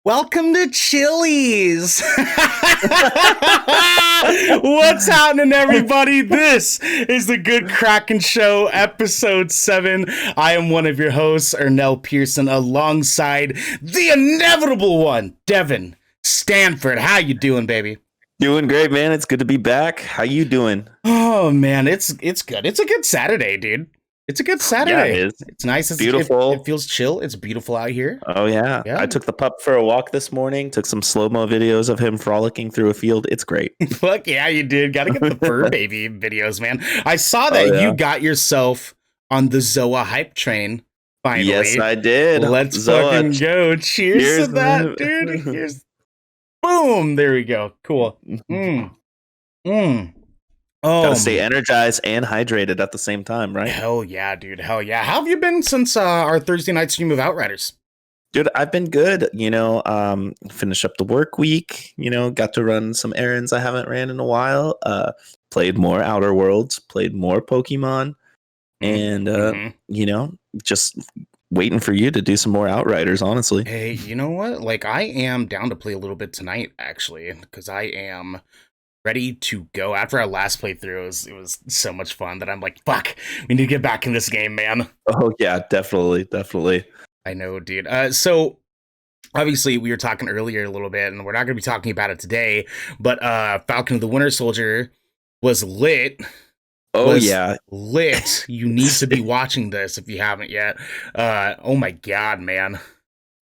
Welcome to Chili's. What's happening, everybody? This is the Good Kraken Show, episode 7. I am one of your hosts, Ernell Pearson, alongside the inevitable one, Devin Stanford. How you doing, baby? Doing great, man. It's good to be back. How you doing? Oh man, it's good. It's a good Saturday, dude. It's a good Saturday. Yeah, it is. It's nice. It's beautiful. It feels chill. It's beautiful out here. Oh yeah. I took the pup for a walk this morning. Took some slow-mo videos of him frolicking through a field. It's great. Fuck yeah, you did. Gotta get the fur baby videos, man. I saw that you got yourself on the Zoa hype train. Finally. Yes, I did. Let's Zoa. Fucking go. Cheers to that, dude. Here's boom. There we go. Cool. Oh, gotta stay energized and hydrated at the same time, right? Hell yeah, dude. Hell yeah. How have you been since our Thursday night stream of Outriders? Dude, I've been good. Finished up the work week. Got to run some errands I haven't ran in a while. Played more Outer Worlds. Played more Pokemon, and just waiting for you to do some more Outriders. Honestly, hey, you know what? Like, I am down to play a little bit tonight, actually, because I am ready to go. After our last playthrough, it was so much fun that I'm like, fuck, we need to get back in this game, man. Oh yeah, definitely. I know, dude. So obviously we were talking earlier a little bit, and we're not going to be talking about it today, but Falcon of the Winter Soldier was lit. Lit. You need to be watching this if you haven't yet. Oh my god, man.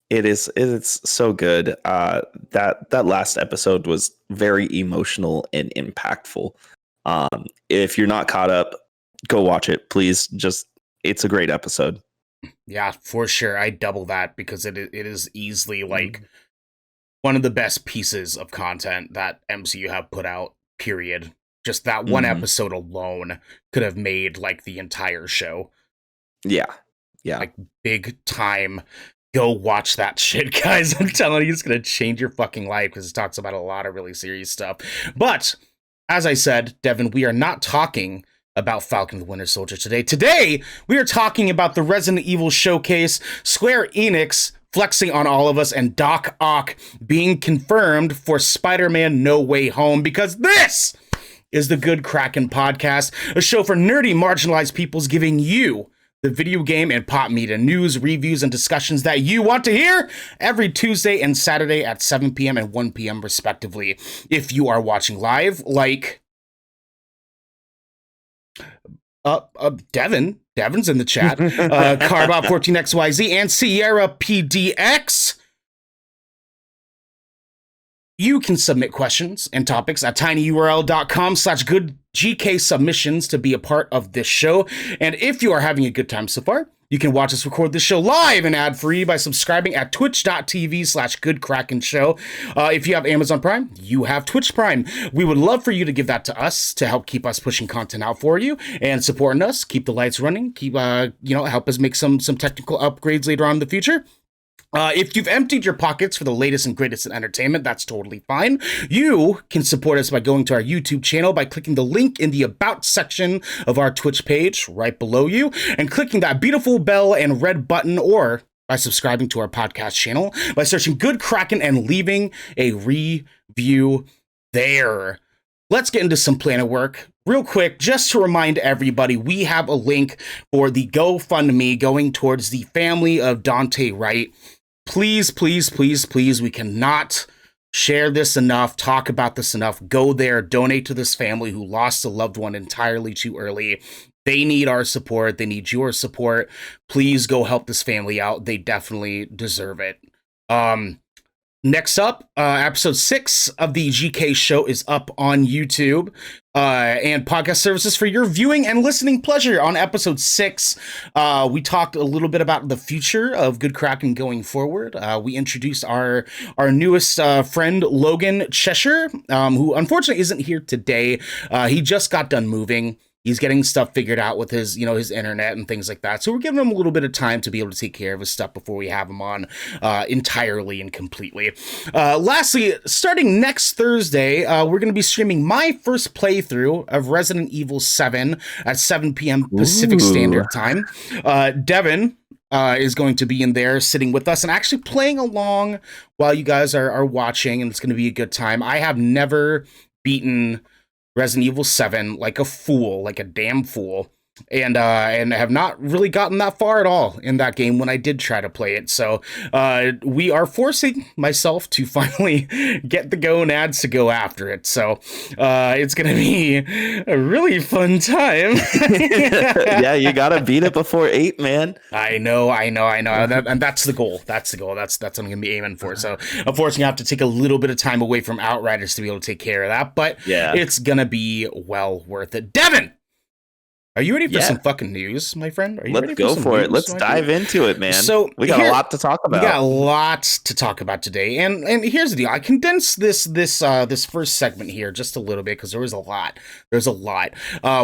It's so good. That last episode was very emotional and impactful. If you're not caught up, go watch it, please. It's a great episode. Yeah, for sure. I double that because it is easily like one of the best pieces of content that MCU have put out, period. Just that one episode alone could have made like the entire show. Yeah. Like big time. Go watch that shit, guys. I'm telling you, it's going to change your fucking life because it talks about a lot of really serious stuff. But, as I said, Devin, we are not talking about Falcon the Winter Soldier today. Today, we are talking about the Resident Evil Showcase, Square Enix flexing on all of us, and Doc Ock being confirmed for Spider-Man No Way Home, because this is the Good Kraken Podcast, a show for nerdy, marginalized peoples giving you the video game and pop media news, reviews, and discussions that you want to hear every Tuesday and Saturday at 7 p.m. and 1 p.m. respectively. If you are watching live, like Devin's in the chat, Carbot14XYZ, and Sierra PDX, you can submit questions and topics at tinyurl.com/goodgksubmissions to be a part of this show. And if you are having a good time so far, you can watch us record this show live and ad-free by subscribing at twitch.tv/goodkrakenshow. If you have Amazon Prime, you have Twitch Prime. We would love for you to give that to us to help keep us pushing content out for you and supporting us, keep the lights running, keep help us make some technical upgrades later on in the future. If you've emptied your pockets for the latest and greatest in entertainment, that's totally fine. You can support us by going to our YouTube channel by clicking the link in the About section of our Twitch page right below you and clicking that beautiful bell and red button, or by subscribing to our podcast channel by searching Good Kraken and leaving a review there. Let's get into some planet work. Real quick, just to remind everybody, we have a link for the GoFundMe going towards the family of Dante Wright. Please, please, please, please, we cannot share this enough, talk about this enough. Go there, donate to this family who lost a loved one entirely too early. They need our support. They need your support. Please go help this family out. They definitely deserve it. Next up, episode 6 of the GK show is up on YouTube and podcast services for your viewing and listening pleasure. On episode 6, we talked a little bit about the future of Good Kraken going forward. We introduced our newest friend, Logan Cheshire, who unfortunately isn't here today. He just got done moving. He's getting stuff figured out with his, his internet and things like that. So we're giving him a little bit of time to be able to take care of his stuff before we have him on entirely and completely. Lastly, starting next Thursday, we're going to be streaming my first playthrough of Resident Evil 7 at 7 p.m. Pacific Standard Time. Devin, is going to be in there sitting with us and actually playing along while you guys are watching, and it's going to be a good time. I have never beaten Resident Evil 7 like a fool, like a damn fool. And have not really gotten that far at all in that game when I did try to play it. So we are forcing myself to finally get the gonads to go after it. So it's going to be a really fun time. Yeah, you got to beat it before 8, man. I know. And that's the goal. That's what I'm going to be aiming for. So unfortunately, I have to take a little bit of time away from Outriders to be able to take care of that. But yeah, it's going to be well worth it. Devin! Are you ready for some fucking news, my friend? Are you Let's go for it. Let's dive into it, man. So we got a lot to talk about. We got lots to talk about today, and here's the deal. I condensed this first segment here just a little bit because there was a lot. There's a lot.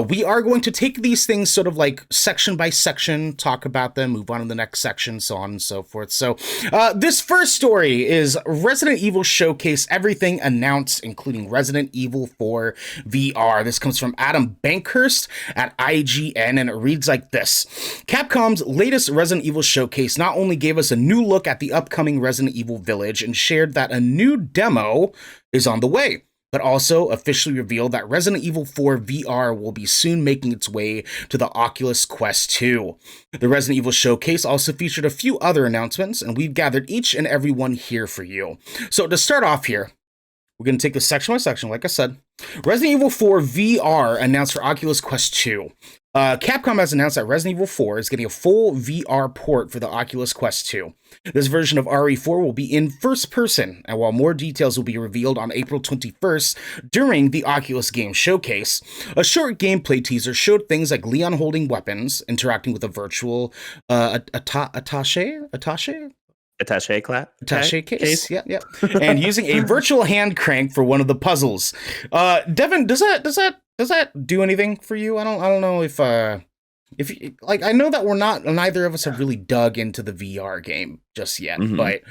We are going to take these things sort of like section by section, talk about them, move on to the next section, so on and so forth. So this first story is Resident Evil Showcase Everything Announced, including Resident Evil 4 VR. This comes from Adam Bankhurst at IGN, and it reads like this. Capcom's latest Resident Evil Showcase not only gave us a new look at the upcoming Resident Evil Village and shared that a new demo is on the way, but also officially revealed that Resident Evil 4 VR will be soon making its way to the Oculus Quest 2. The Resident Evil Showcase also featured a few other announcements, and we've gathered each and every one here for you. So to start off here, we're going to take this section by section, like I said. Resident Evil 4 VR announced for Oculus Quest 2. Capcom has announced that Resident Evil 4 is getting a full VR port for the Oculus Quest 2. This version of RE4 will be in first person, and while more details will be revealed on April 21st during the Oculus Game Showcase, a short gameplay teaser showed things like Leon holding weapons, interacting with a virtual attaché case. Yeah. And using a virtual hand crank for one of the puzzles. Devin, does that do anything for you? I don't know if like, I know that neither of us have really dug into the VR game just yet, but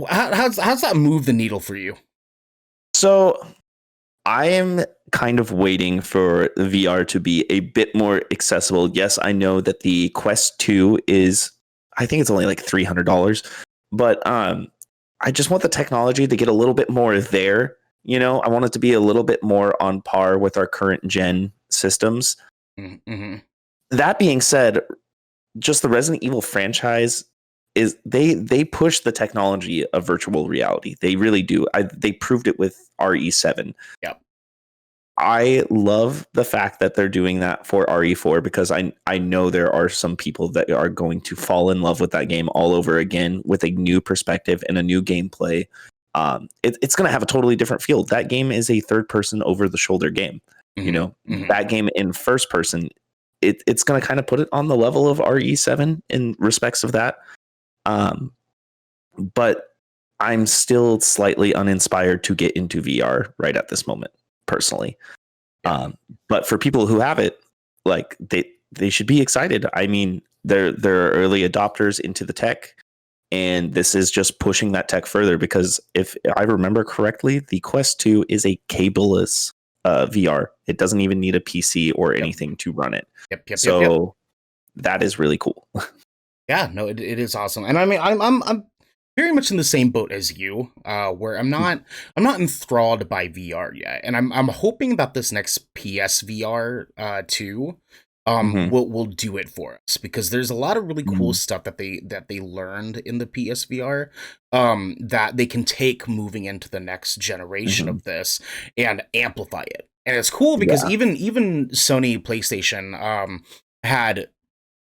how's that move the needle for you? So I am kind of waiting for the VR to be a bit more accessible. Yes, I know that the Quest 2 is, I think it's only like $300, but I just want the technology to get a little bit more there. You know, I want it to be a little bit more on par with our current gen systems. Mm-hmm. That being said, just the Resident Evil franchise is they push the technology of virtual reality. They really do. They proved it with RE7. Yep. I love the fact that they're doing that for RE4 because I know there are some people that are going to fall in love with that game all over again with a new perspective and a new gameplay. It's going to have a totally different feel. That game is a third-person over-the-shoulder game. Mm-hmm. You know, that game in first person, it's going to kind of put it on the level of RE7 in respects of that. But I'm still slightly uninspired to get into VR right at this moment, personally. But for people who have it, like they should be excited. I mean, they're early adopters into the tech, and this is just pushing that tech further because if I remember correctly, the Quest 2 is a cableless VR. It doesn't even need a PC or anything to run it. So that is really cool. Yeah, no, it is awesome. And I mean, I'm very much in the same boat as you, where I'm not enthralled by VR yet, and I'm hoping that this next PSVR 2 will do it for us, because there's a lot of really cool stuff that they learned in the PSVR that they can take moving into the next generation of this and amplify it. And it's cool because even Sony PlayStation had,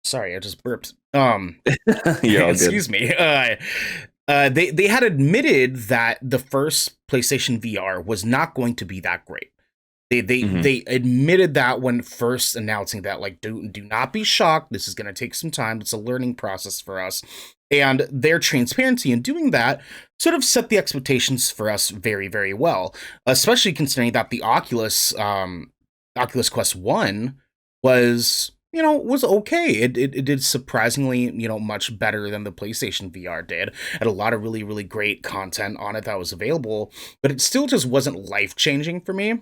sorry, I just burped. Excuse me. They had admitted that the first PlayStation VR was not going to be that great. They admitted that when first announcing that, like, do not be shocked. This is going to take some time. It's a learning process for us. And their transparency in doing that sort of set the expectations for us very, very well, especially considering that the Oculus Quest 1 was okay. It did surprisingly, much better than the PlayStation VR did. Had a lot of really, really great content on it that was available, but it still just wasn't life-changing for me.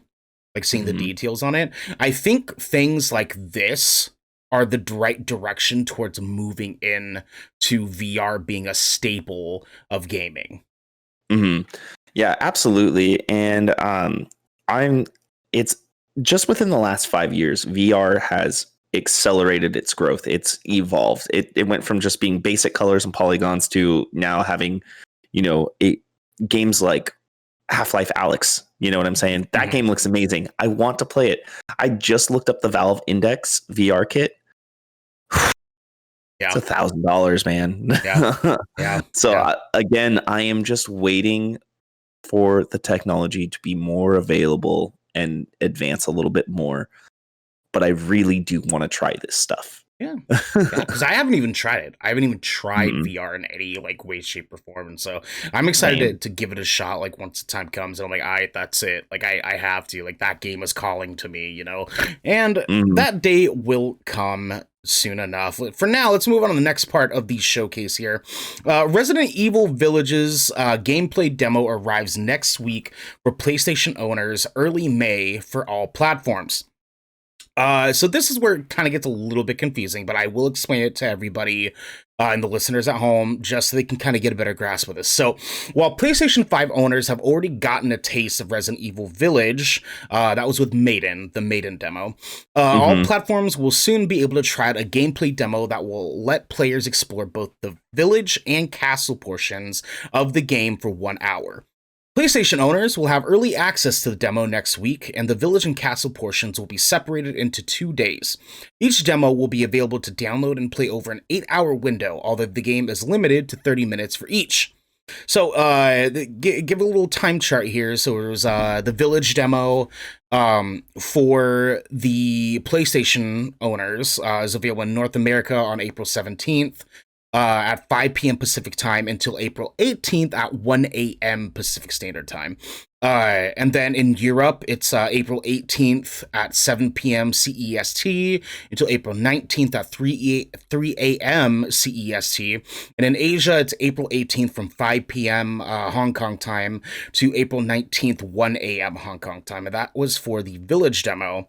Like seeing the details on it. I think things like this are the right direction towards moving in to VR being a staple of gaming. Hmm. Yeah, absolutely. And I'm it's just within the last 5 years, VR has accelerated its growth. It's evolved. It went from just being basic colors and polygons to now having, games like Half-Life Alyx. You know what I'm saying? That game looks amazing. I want to play it. I just looked up the Valve Index VR kit. Yeah. It's $1,000, man. Yeah. Yeah. So Yeah. again, I am just waiting for the technology to be more available and advance a little bit more. But I really do want to try this stuff. Yeah, because I haven't even tried it. I haven't even tried Mhm. VR in any like way, shape, or form, and so I'm excited Same. to give it a shot. Like once the time comes, and I'm like, all right, that's it. Like I have to. Like that game is calling to me, you know. And Mhm. that day will come soon enough. For now, let's move on to the next part of the showcase here. Resident Evil Village's gameplay demo arrives next week for PlayStation owners, early May for all platforms. So this is where it kind of gets a little bit confusing, but I will explain it to everybody and the listeners at home just so they can kind of get a better grasp of this. So while PlayStation 5 owners have already gotten a taste of Resident Evil Village, that was with Maiden, the Maiden demo, all Mhm. platforms will soon be able to try out a gameplay demo that will let players explore both the village and castle portions of the game for 1 hour. PlayStation owners will have early access to the demo next week, and the village and castle portions will be separated into 2 days. Each demo will be available to download and play over an 8-hour window, although the game is limited to 30 minutes for each. So, give a little time chart here. So, it was the village demo for the PlayStation owners is available in North America on April 17th. At 5 p.m. Pacific time until April 18th at 1 a.m. Pacific Standard Time. And then in Europe, it's April 18th at 7 p.m. CEST until April 19th at 3 a.m. CEST. And in Asia, it's April 18th from 5 p.m. Hong Kong time to April 19th, 1 a.m. Hong Kong time. And that was for the Village demo.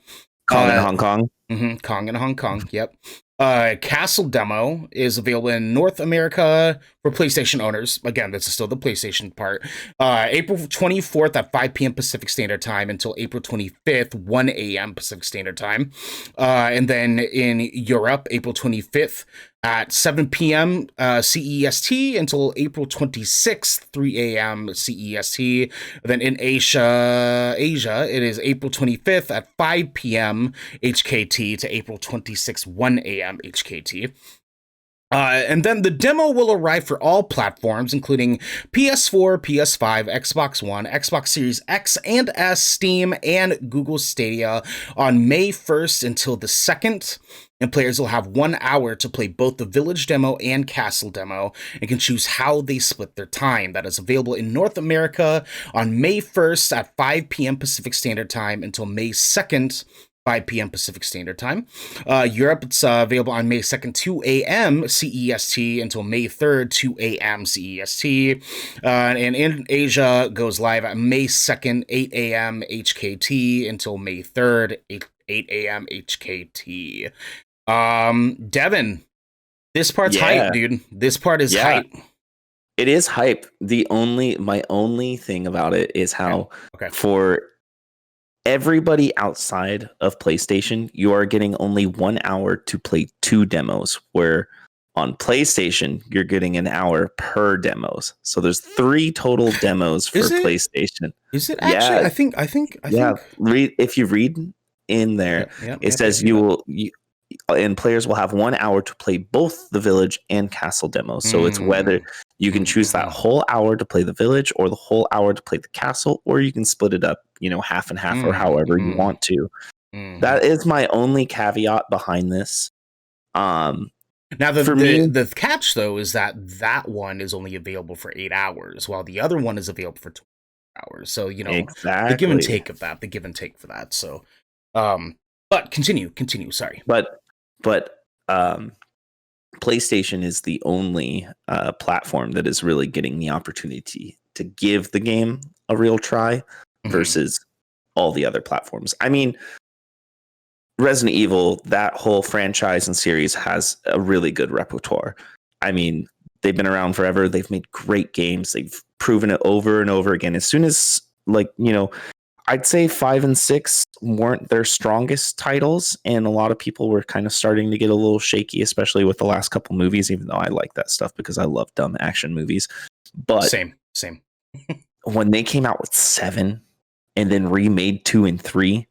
Kong in Hong Kong. Kong and Hong Kong, yep. Castle demo is available in North America for PlayStation owners. Again, this is still the PlayStation part. April 24th at 5 p.m. Pacific Standard Time until April 25th, 1 a.m. Pacific Standard Time. And then in Europe, April 25th at 7 p.m. CEST until April 26th, 3 a.m. CEST. Then in Asia, it is April 25th at 5 p.m. HKT to April 26th, 1 a.m. HKT. And then the demo will arrive for all platforms, including PS4, PS5, Xbox One, Xbox Series X and S, Steam, and Google Stadia on May 1st until the 2nd. And players will have 1 hour to play both the Village demo and Castle demo and can choose how they split their time. That is available in North America on May 1st at 5 p.m. Pacific Standard Time until May 2nd, 5 p.m. Pacific Standard Time. Europe, it's available on May 2nd, 2 a.m. CEST until May 3rd, 2 a.m. CEST. And in Asia, goes live at May 2nd, 8 a.m. HKT until May 3rd, 8 a.m. HKT. Devin, this part's hype, dude. This part is hype. It is hype. My only thing about it is how for everybody outside of PlayStation, you are getting only 1 hour to play 2 demos, where on PlayStation, you're getting an hour per demos. So there's 3 total demos for PlayStation. Is it actually? Yeah. I think. If you read in there, it says and players will have 1 hour to play both the village and castle demos. So it's whether you can choose that whole hour to play the village or the whole hour to play the castle, or you can split it up, half and half or however you want to. That is my only caveat behind this. Now, the catch, though, is that one is only available for 8 hours, while the other one is available for 20 hours. So, exactly. the give and take of that, the give and take for that. So, but continue. Sorry. But PlayStation is the only platform that is really getting the opportunity to give the game a real try versus all the other platforms. I mean, Resident Evil, that whole franchise and series has a really good repertoire. I mean, they've been around forever. They've made great games. They've proven it over and over again. As soon as, like, you know, I'd say 5 and 6 weren't their strongest titles, and a lot of people were kind of starting to get a little shaky, especially with the last couple movies, even though I like that stuff because I love dumb action movies. But Same. when they came out with 7 and then remade 2 and 3,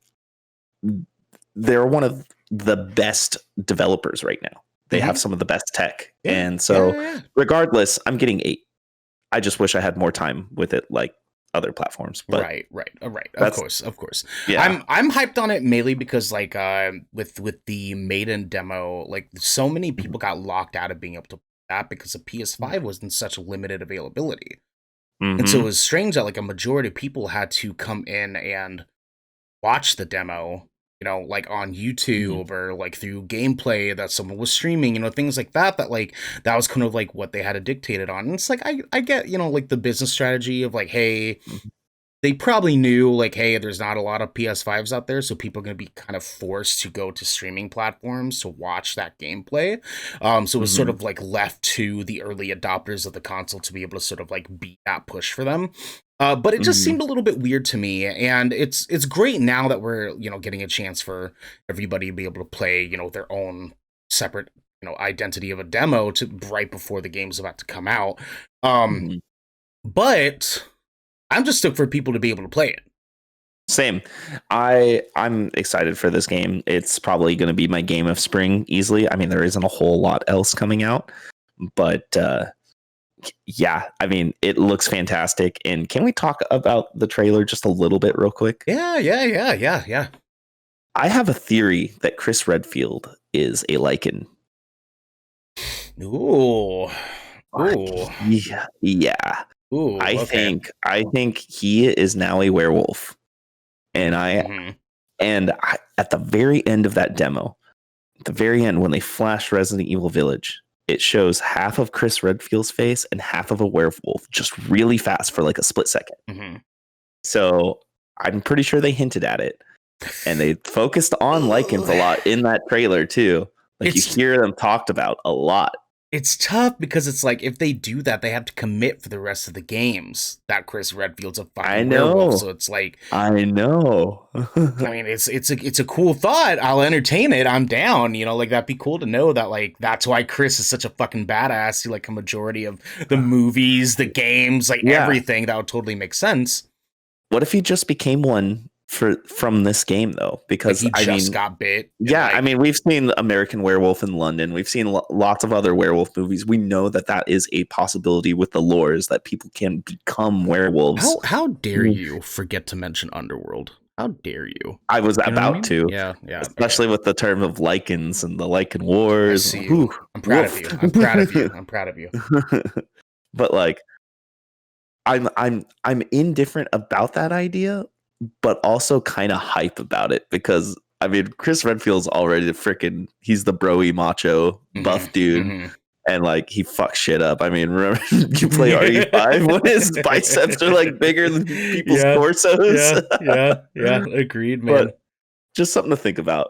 they're one of the best developers right now. They have some of the best tech. Yeah. And so Yeah. regardless, I'm getting 8. I just wish I had more time with it, like other platforms. But right. Of course. Yeah. I'm hyped on it mainly because like with the Maiden demo, like so many people got locked out of being able to play that because the PS5 was in such limited availability. And so it was strange that like a majority of people had to come in and watch the demo, you know, like on YouTube or like through gameplay that someone was streaming, you know, things like that, like that was kind of like what they had to dictate it on. And it's like, I get, you know, like the business strategy of like, hey, they probably knew like, hey, there's not a lot of PS5s out there, so people are going to be kind of forced to go to streaming platforms to watch that gameplay. So it was sort of like left to the early adopters of the console to be able to sort of like beat that push for them. But it just seemed a little bit weird to me, and it's great now that we're, you know, getting a chance for everybody to be able to play, you know, their own separate, you know, identity of a demo to right before the game's about to come out. But I'm just stoked for people to be able to play it. Same. I'm excited for this game. It's probably going to be my game of spring easily. I mean, there isn't a whole lot else coming out, but yeah, I mean, it looks fantastic. And can we talk about the trailer just a little bit real quick? Yeah. I have a theory that Chris Redfield is a lichen. Ooh. Yeah. Ooh, I think he is now a werewolf. And at the very end of that demo, at the very end, when they flash Resident Evil Village, it shows half of Chris Redfield's face and half of a werewolf just really fast for like a split second. So I'm pretty sure they hinted at it, and they focused on lichens a lot in that trailer too. Like you hear them talked about a lot. It's tough because it's like if they do that, they have to commit for the rest of the games that Chris Redfield's a fucking werewolf. So it's like, I know. I mean, it's a cool thought. I'll entertain it. I'm down. You know, like that'd be cool to know that like that's why Chris is such a fucking badass. He like a majority of the movies, the games, like everything. That would totally make sense. What if he just became one from this game though? Because like he just got bit. Yeah, like, I mean, we've seen American Werewolf in London. We've seen lots of other werewolf movies. We know that is a possibility with the lores that people can become werewolves. How dare you forget to mention Underworld? How dare you? I was about to. Yeah. Especially with the term of lichens and the lichen wars. I'm proud of you. I'm proud of you. But like, I'm indifferent about that idea, but also kind of hype about it because I mean, Chris Redfield's already he's the broy macho buff dude. And like he fucks shit up. I mean, remember you play RE5 when his biceps are like bigger than people's torsos? Yeah. Agreed, man. But just something to think about.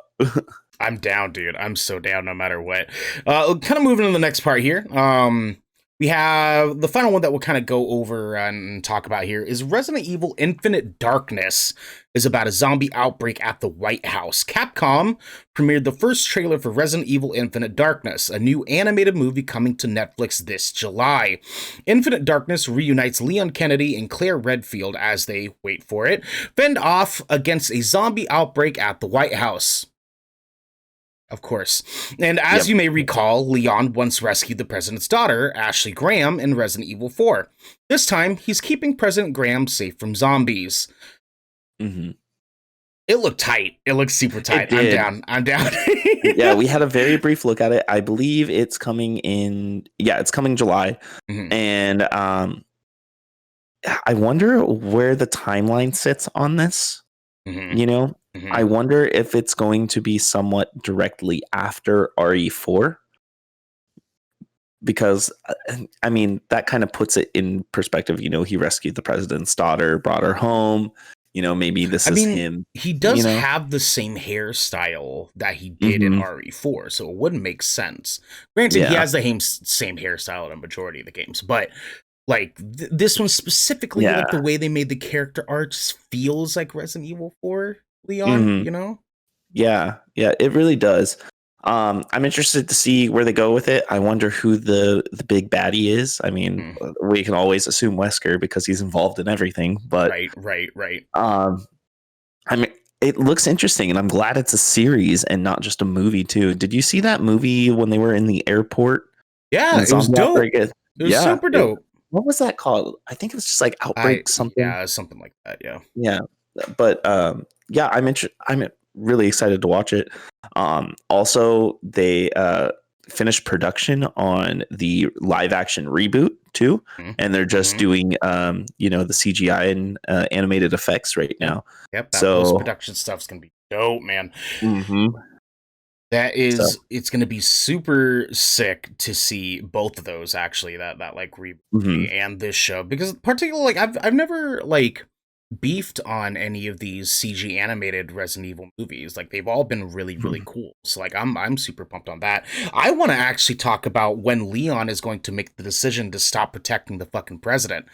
I'm down, dude. I'm so down no matter what. Kind of moving to the next part here. We have the final one that we'll kind of go over and talk about here is Resident Evil Infinite Darkness is about a zombie outbreak at the White House. Capcom premiered the first trailer for Resident Evil Infinite Darkness, a new animated movie coming to Netflix this July. Infinite Darkness reunites Leon Kennedy and Claire Redfield as they, wait for it, fend off against a zombie outbreak at the White House. Of course. And as you may recall, Leon once rescued the president's daughter, Ashley Graham, in Resident Evil 4. This time, he's keeping President Graham safe from zombies. It looked tight. It looked super tight. I'm down. Yeah, we had a very brief look at it. I believe it's coming it's coming July. And I wonder where the timeline sits on this. You know? I wonder if it's going to be somewhat directly after RE4. Because, I mean, that kind of puts it in perspective. You know, he rescued the president's daughter, brought her home. maybe this I is mean, him, he you does know? have the same hairstyle that he did in Hmm. RE4, so it wouldn't make sense. Granted, he Yeah. has the same hairstyle in a majority of the games, but like this one specifically, like the Yeah. way they made the character art just feels like Resident Evil 4 Leon, Hmm. you know? Yeah. Yeah. It really does. I'm interested to see where they go with it. I wonder who the big baddie is. I mean, Mm, we can always assume Wesker because he's involved in everything, but right, right, right. um, I mean, it looks interesting, and I'm glad it's a series and not just a movie too. Did you see that movie when they were in the airport Yeah, and it was zombie dope. outbreak? It was Yeah. super dope. What was that called? I think it was just like outbreak something. Yeah, something like that. Yeah. Yeah, but yeah, I'm really excited to watch it. Also, they finished production on the live action reboot too, and they're just Mm-hmm. doing the CGI and animated effects right Yep. now. Yep. That post So, production stuff's gonna be dope, man. mhm. That So, is, it's gonna be super sick to see both of those actually. That like reboot mhm, and this show because particularly like I've never like beefed on any of these CG animated Resident Evil movies. Like they've all been really really mhm. cool. So like I'm super pumped on that. I want to actually talk about when Leon is going to make the decision to stop protecting the fucking president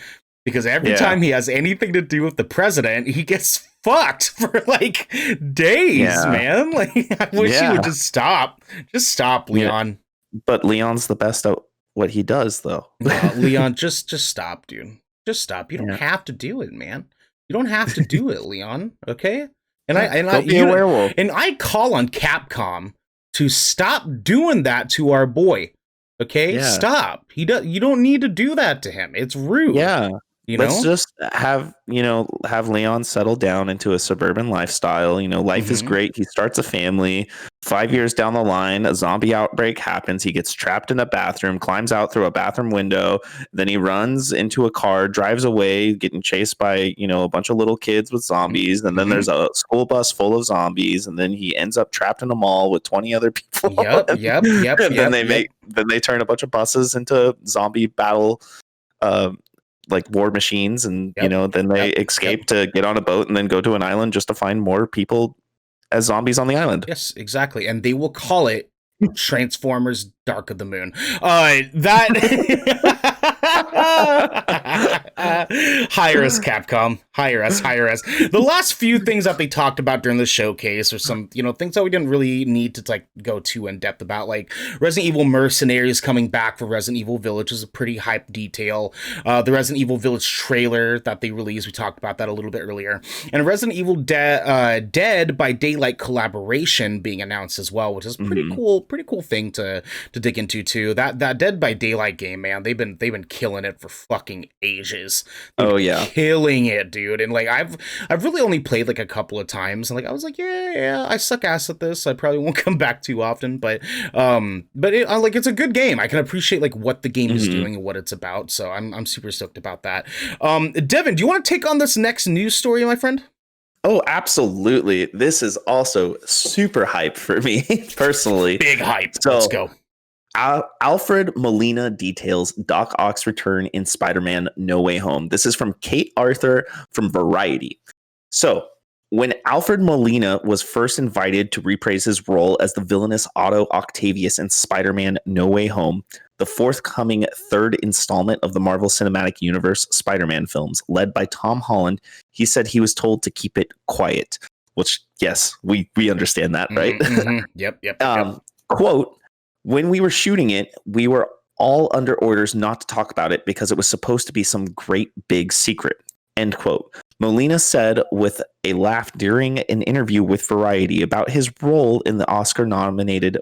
because every Yeah, time he has anything to do with the president, he gets fucked for like days, yeah, man. Like I wish he would yeah, just stop. Just stop, yeah. Leon. But Leon's the best at what he does, though. No, Leon, just stop, dude. Just stop. You don't Yeah, have to do it, man. You don't have to do it, Leon. Okay? And yeah. Go be a werewolf. I call on Capcom to stop doing that to our boy. Okay? Yeah. Stop. You don't need to do that to him. It's rude, Yeah. you Let's know? just have Leon settle down into a suburban lifestyle. Life is Mhm. great. He starts a family. 5 years down the line, a zombie outbreak happens. He gets trapped in a bathroom, climbs out through a bathroom window. Then he runs into a car, drives away, getting chased by, a bunch of little kids with zombies. And then there's Mhm. a school bus full of zombies. And then he ends up trapped in a mall with 20 other people. Yep, yep, yep, And then yep, yep. then they turn a bunch of buses into zombie battle um, like war machines, and Yep. then they Yep. Yep. escape to get on a boat and then go to an island just to find more people as zombies on the island. Yes, exactly. And they will call it Transformers Dark of the Moon. That hire us, Capcom. Hire us, hire us. The last few things that they talked about during the showcase are some, things that we didn't really need to like go too in depth about. Like Resident Evil Mercenaries coming back for Resident Evil Village is a pretty hype detail. The Resident Evil Village trailer that they released, we talked about that a little bit earlier. And Resident Evil Dead by Daylight collaboration being announced as well, which is Hmm. pretty cool thing to dig into too. That Dead by Daylight game, man, they've been killing it for fucking ages. They've Oh been yeah. killing it, dude. And like I've really only played like a couple of times, and like I was like, yeah, I suck ass at this. I probably won't come back too often, but like it's a good game. I can appreciate like what the game is Hmm. doing and what it's about. So I'm super stoked about that. Devin, do you want to take on this next news story, my friend? Oh, absolutely. This is also super hype for me personally. Big hype. Let's So go. Alfred Molina details Doc Ock's return in Spider-Man No Way Home. This is from Kate Arthur from Variety. So, when Alfred Molina was first invited to reprise his role as the villainous Otto Octavius in Spider-Man No Way Home, the forthcoming third installment of the Marvel Cinematic Universe Spider-Man films, led by Tom Holland, he said he was told to keep it quiet. Which, yes, we understand that, right? Mm-hmm, mm-hmm. Yep. Quote, when we were shooting it, we were all under orders not to talk about it because it was supposed to be some great big secret. End quote. Molina said with a laugh during an interview with Variety about his role in the Oscar nominated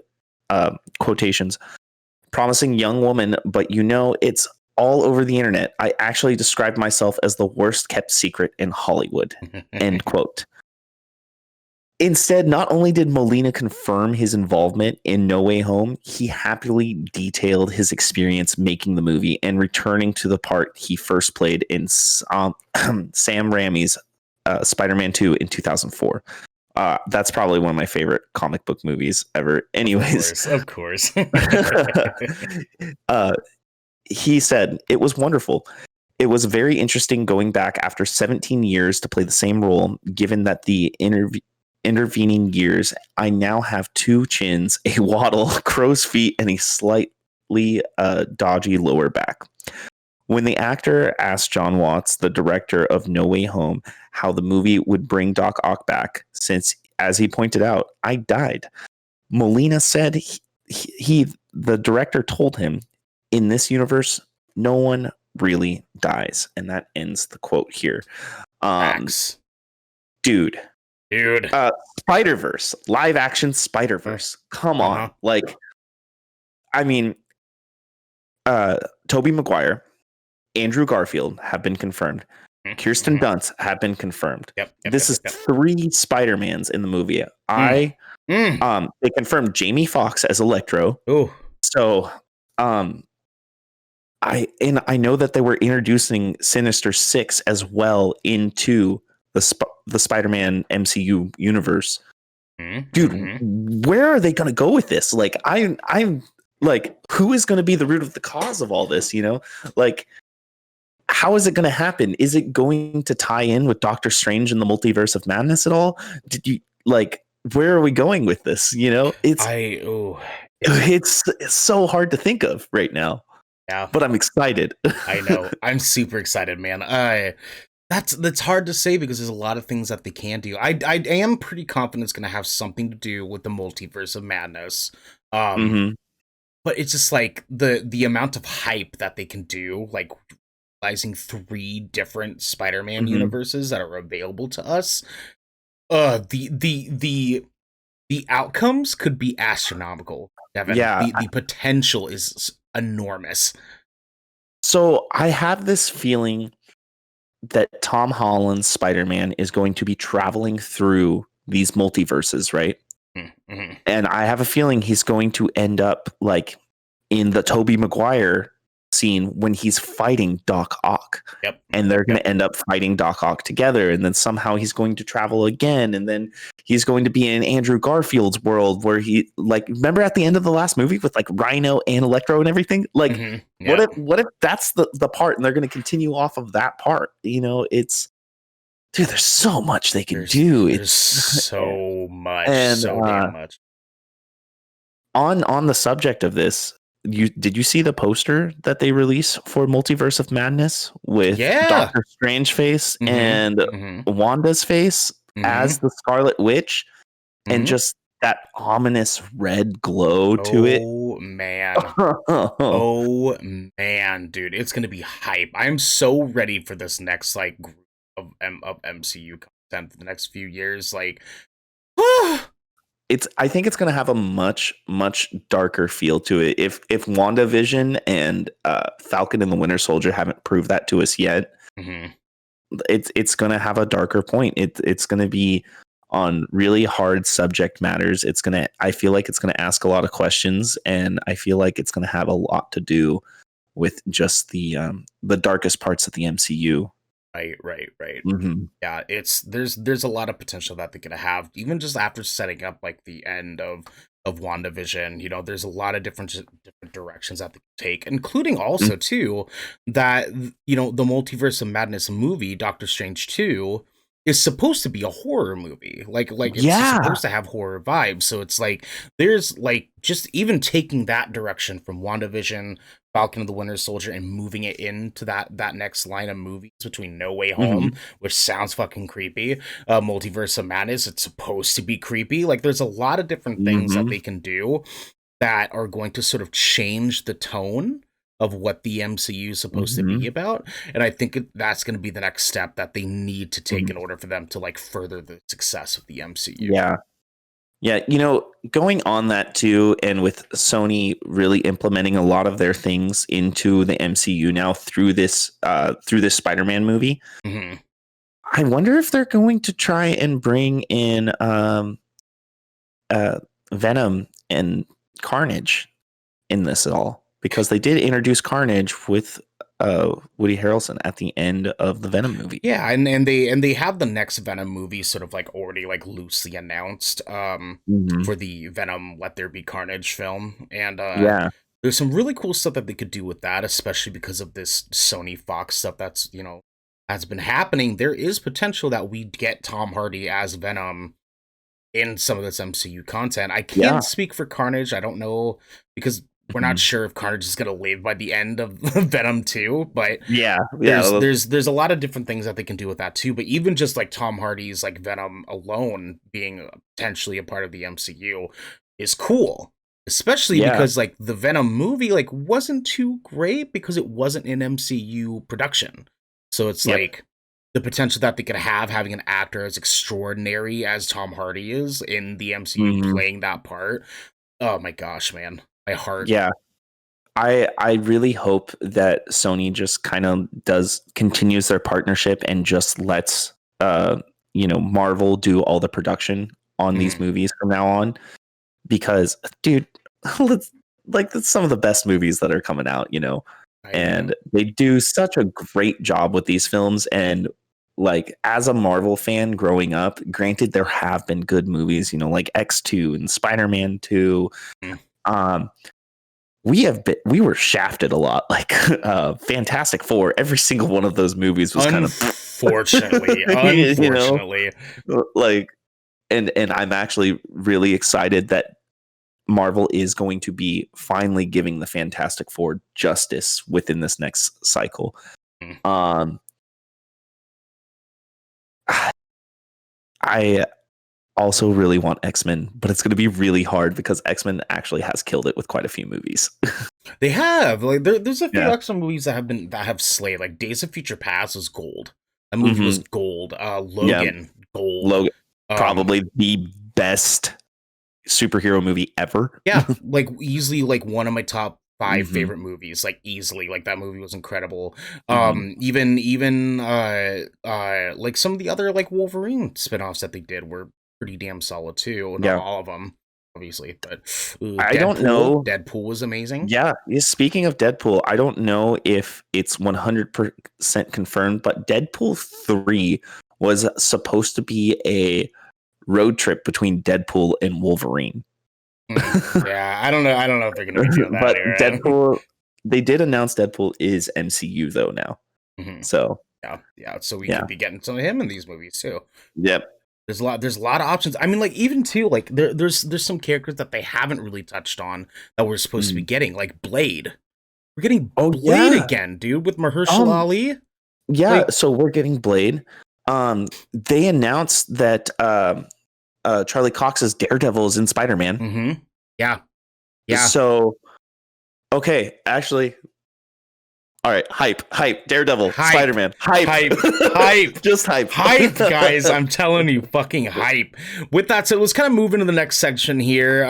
quotations, promising young woman, but it's all over the internet. I actually described myself as the worst kept secret in Hollywood. End quote. Instead, not only did Molina confirm his involvement in No Way Home, he happily detailed his experience making the movie and returning to the part he first played in Sam Raimi's Spider-Man 2 in 2004. That's probably one of my favorite comic book movies ever. Anyways, Of course. he said, it was wonderful. it was very interesting going back after 17 years to play the same role, given that the intervening years, I now have two chins, a waddle, crow's feet, and a slightly dodgy lower back. When the actor asked John Watts, the director of No Way Home, how the movie would bring Doc Ock back, since, as he pointed out, I died, Molina said the director told him, in this universe, no one really dies. And that ends the quote here. Facts. Dude. Dude. Spider-Verse, live action Spider-Verse. Come on. Like, I mean, Tobey Maguire, Andrew Garfield have been confirmed. Kirsten Dunst have been confirmed. This is 3 Spider-Mans in the movie. They confirmed Jamie Foxx as Electro. Ooh. So, I know that they were introducing Sinister Six as well into the Spider-Man MCU universe. Dude, where are they going to go with this? Like, I'm like, who is going to be the root of the cause of all this? You know, like, how is it going to happen? Is it going to tie in with Doctor Strange and the Multiverse of Madness at all? Did you like? Where are we going with this? You know, it's so hard to think of right now. Yeah, but I'm excited. I know. I'm super excited, man. That's hard to say because there's a lot of things that they can do. I am pretty confident it's going to have something to do with the Multiverse of Madness. But it's just like the amount of hype that they can do, like realizing 3 different Spider-Man universes that are available to us. The outcomes could be astronomical, Devin. Yeah, the potential is enormous. So I have this feeling that Tom Holland's Spider-Man is going to be traveling through these multiverses, right? And I have a feeling he's going to end up like in the Tobey Maguire scene when he's fighting Doc Ock. And they're going to end up fighting Doc Ock together, and then somehow he's going to travel again, and then he's going to be in Andrew Garfield's world where he, like, remember at the end of the last movie with like Rhino and Electro and everything? Like, what if that's the part and they're going to continue off of that part? You know, it's, dude, there's so much they can do. There's so much, and so damn much. On the subject of this, did you see the poster that they released for Multiverse of Madness with Doctor Strange face and Wanda's face as the Scarlet Witch, and just that ominous red glow to it? Oh man. Oh man, dude, it's gonna be hype. I'm so ready for this next like group of MCU content for the next few years. Like, I think it's going to have a much darker feel to it. If WandaVision and Falcon and the Winter Soldier haven't proved that to us yet, it's going to have a darker point. It's going to be on really hard subject matters. I feel like it's going to ask a lot of questions, and I feel like it's going to have a lot to do with just the darkest parts of the MCU. Right. Yeah, there's a lot of potential that they're gonna have, even just after setting up like the end of WandaVision. You know, there's a lot of different directions that they can take, including also too that, you know, the Multiverse of Madness movie, Doctor Strange 2, is supposed to be a horror movie. Like it's supposed to have horror vibes. So it's like there's like just even taking that direction from WandaVision, Falcon and the Winter Soldier, and moving it into that next line of movies between No Way Home, which sounds fucking creepy. Multiverse of Madness, it's supposed to be creepy. Like there's a lot of different things that they can do that are going to sort of change the tone of what the MCU is supposed to be about. And I think that's going to be the next step that they need to take in order for them to like further the success of the MCU. Yeah, you know, going on that too, and with Sony really implementing a lot of their things into the MCU now through this Spider-Man movie, I wonder if they're going to try and bring in Venom and Carnage in this at all, because they did introduce Carnage with Woody Harrelson at the end of the Venom movie. Yeah, and they have the next Venom movie sort of like already like loosely announced for the Venom Let There Be Carnage film. And there's some really cool stuff that they could do with that, especially because of this Sony Fox stuff that's, has been happening. There is potential that we get Tom Hardy as Venom in some of this MCU content. I Yeah. can't speak for Carnage. I don't know, because we're not sure if Carnage is going to live by the end of Venom 2, but there's a lot of different things that they can do with that too. But even just like Tom Hardy's like Venom alone being potentially a part of the MCU is cool. Especially because like the Venom movie like wasn't too great because it wasn't an MCU production. So it's like the potential that they could have having an actor as extraordinary as Tom Hardy is in the MCU playing that part. Oh my gosh, man. My heart. Yeah. I really hope that Sony just kind of continues their partnership and just lets Marvel do all the production on these movies from now on. Because, dude, that's some of the best movies that are coming out, and they do such a great job with these films. And like, as a Marvel fan growing up, granted, there have been good movies, like X2 and Spider-Man 2. We were shafted a lot. Like Fantastic Four, every single one of those movies was unfortunately. Like, and I'm actually really excited that Marvel is going to be finally giving the Fantastic Four justice within this next cycle. I also really want X-Men, but it's going to be really hard because X-Men actually has killed it with quite a few movies. They have. Like there's a few X-Men movies that have slayed. Like Days of Future Past was gold. That movie was gold. Logan, gold. Logan, probably the best superhero movie ever. Yeah, like easily like one of my top 5 favorite movies. Like easily, like that movie was incredible. Even like some of the other like Wolverine spinoffs that they did were pretty damn solid too. Not all of them, obviously, but I don't know. Deadpool was amazing. Yeah, speaking of Deadpool, I don't know if it's 100% confirmed, but Deadpool 3 was supposed to be a road trip between Deadpool and Wolverine. Yeah, I don't know if they're gonna be doing that. But Deadpool, they did announce Deadpool is MCU though now. So so we could be getting some of him in these movies too. Yep. There's a lot of options. I mean, like even too, like there's some characters that they haven't really touched on that we're supposed to be getting, like Blade. We're getting Blade again, dude, with Mahershala Ali. Yeah, so we're getting Blade. They announced that Charlie Cox's Daredevil is in Spider-Man. Yeah. So, okay, actually, all right, hype, Daredevil, Spider-Man, hype, just hype, guys. I'm telling you, fucking hype. With that said, let's kind of move into the next section here.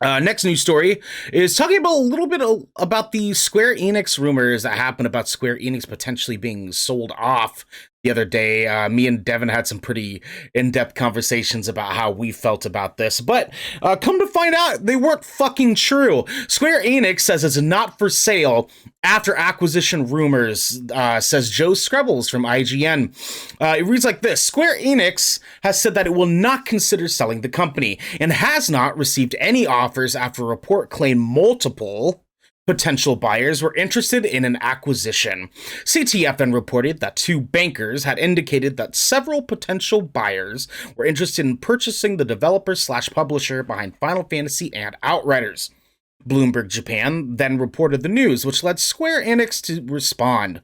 Next news story is talking about a little bit about the Square Enix rumors that happened about Square Enix potentially being sold off the other day. Me and Devin had some pretty in-depth conversations about how we felt about this, but come to find out, they weren't fucking true. Square Enix says it's not for sale after acquisition rumors, says Joe Screbbles from IGN. It reads like this: Square Enix has said that it will not consider selling the company and has not received any offers after a report claimed multiple potential buyers were interested in an acquisition. CTFN reported that 2 bankers had indicated that several potential buyers were interested in purchasing the developer/publisher behind Final Fantasy and Outriders. Bloomberg Japan then reported the news, which led Square Enix to respond.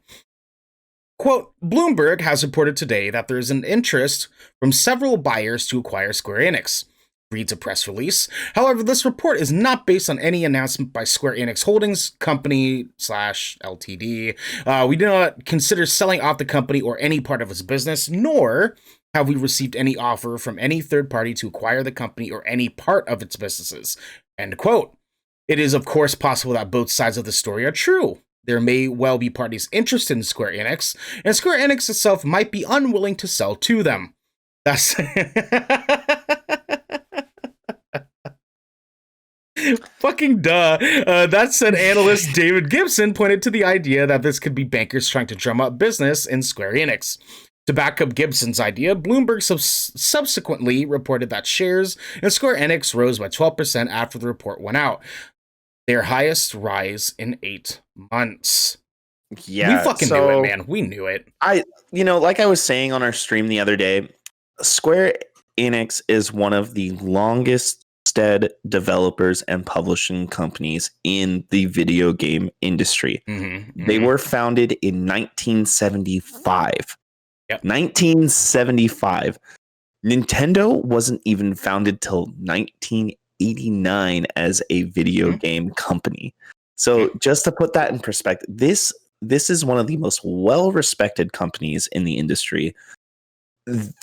Quote, Bloomberg has reported today that there is an interest from several buyers to acquire Square Enix, reads a press release. However, this report is not based on any announcement by Square Enix Holdings Company /Ltd. We do not consider selling off the company or any part of its business, nor have we received any offer from any third party to acquire the company or any part of its businesses. End quote. It is, of course, possible that both sides of the story are true. There may well be parties interested in Square Enix, and Square Enix itself might be unwilling to sell to them. That's... Fucking duh. That said, analyst David Gibson pointed to the idea that this could be bankers trying to drum up business in Square Enix. To back up Gibson's idea, Bloomberg subsequently reported that shares in Square Enix rose by 12% after the report went out. their highest rise in 8 months. We Yeah, fucking knew it, so man. We knew it. like I was saying on our stream the other day, Square Enix is one of the longest stead developers and publishing companies in the video game industry. They were founded in 1975. Yep. 1975. Nintendo wasn't even founded till 1989 as a video game company. So just to put that in perspective, this is one of the most well-respected companies in the industry.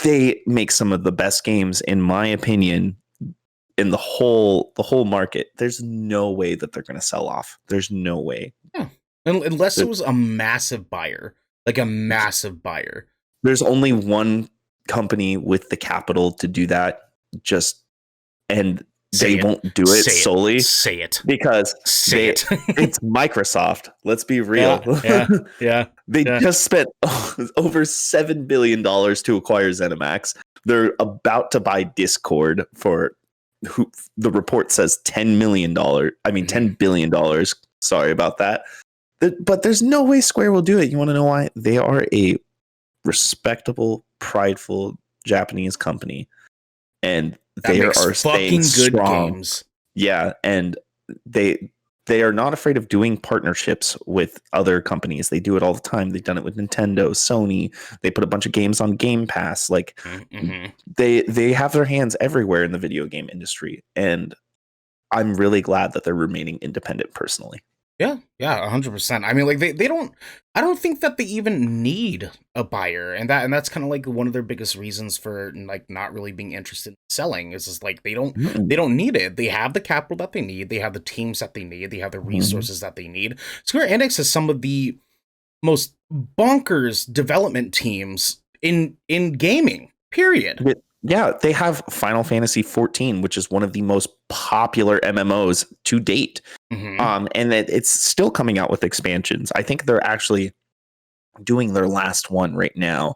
They make some of the best games, in my opinion, in the whole market. There's no way that they're going to sell off. There's no way. Yeah. Unless it was a massive buyer, like a massive buyer. There's only one company with the capital to do that. And they won't do it solely. Say it. Because it's Microsoft. Let's be real. Yeah. They just spent over $7 billion to acquire ZeniMax. They're about to buy Discord for the report says $10 million. I mean, $10 billion. Sorry about that. But there's no way Square will do it. You want to know why? They are a respectable, prideful Japanese company. And they are staying strong. Games. Yeah, and they are not afraid of doing partnerships with other companies. They do it all the time. They've done it with Nintendo, Sony. They put a bunch of games on Game Pass. Like they have their hands everywhere in the video game industry, and I'm really glad that they're remaining independent personally. Yeah, 100%. I mean, like they don't. I don't think that they even need a buyer, and that's kind of like one of their biggest reasons for like not really being interested in selling. Is just like they don't need it. They have the capital that they need. They have the teams that they need. They have the resources that they need. Square Enix has some of the most bonkers development teams in gaming. Period. Yeah, they have Final Fantasy 14, which is one of the most popular MMOs to date. And it's still coming out with expansions. I think they're actually doing their last one right now.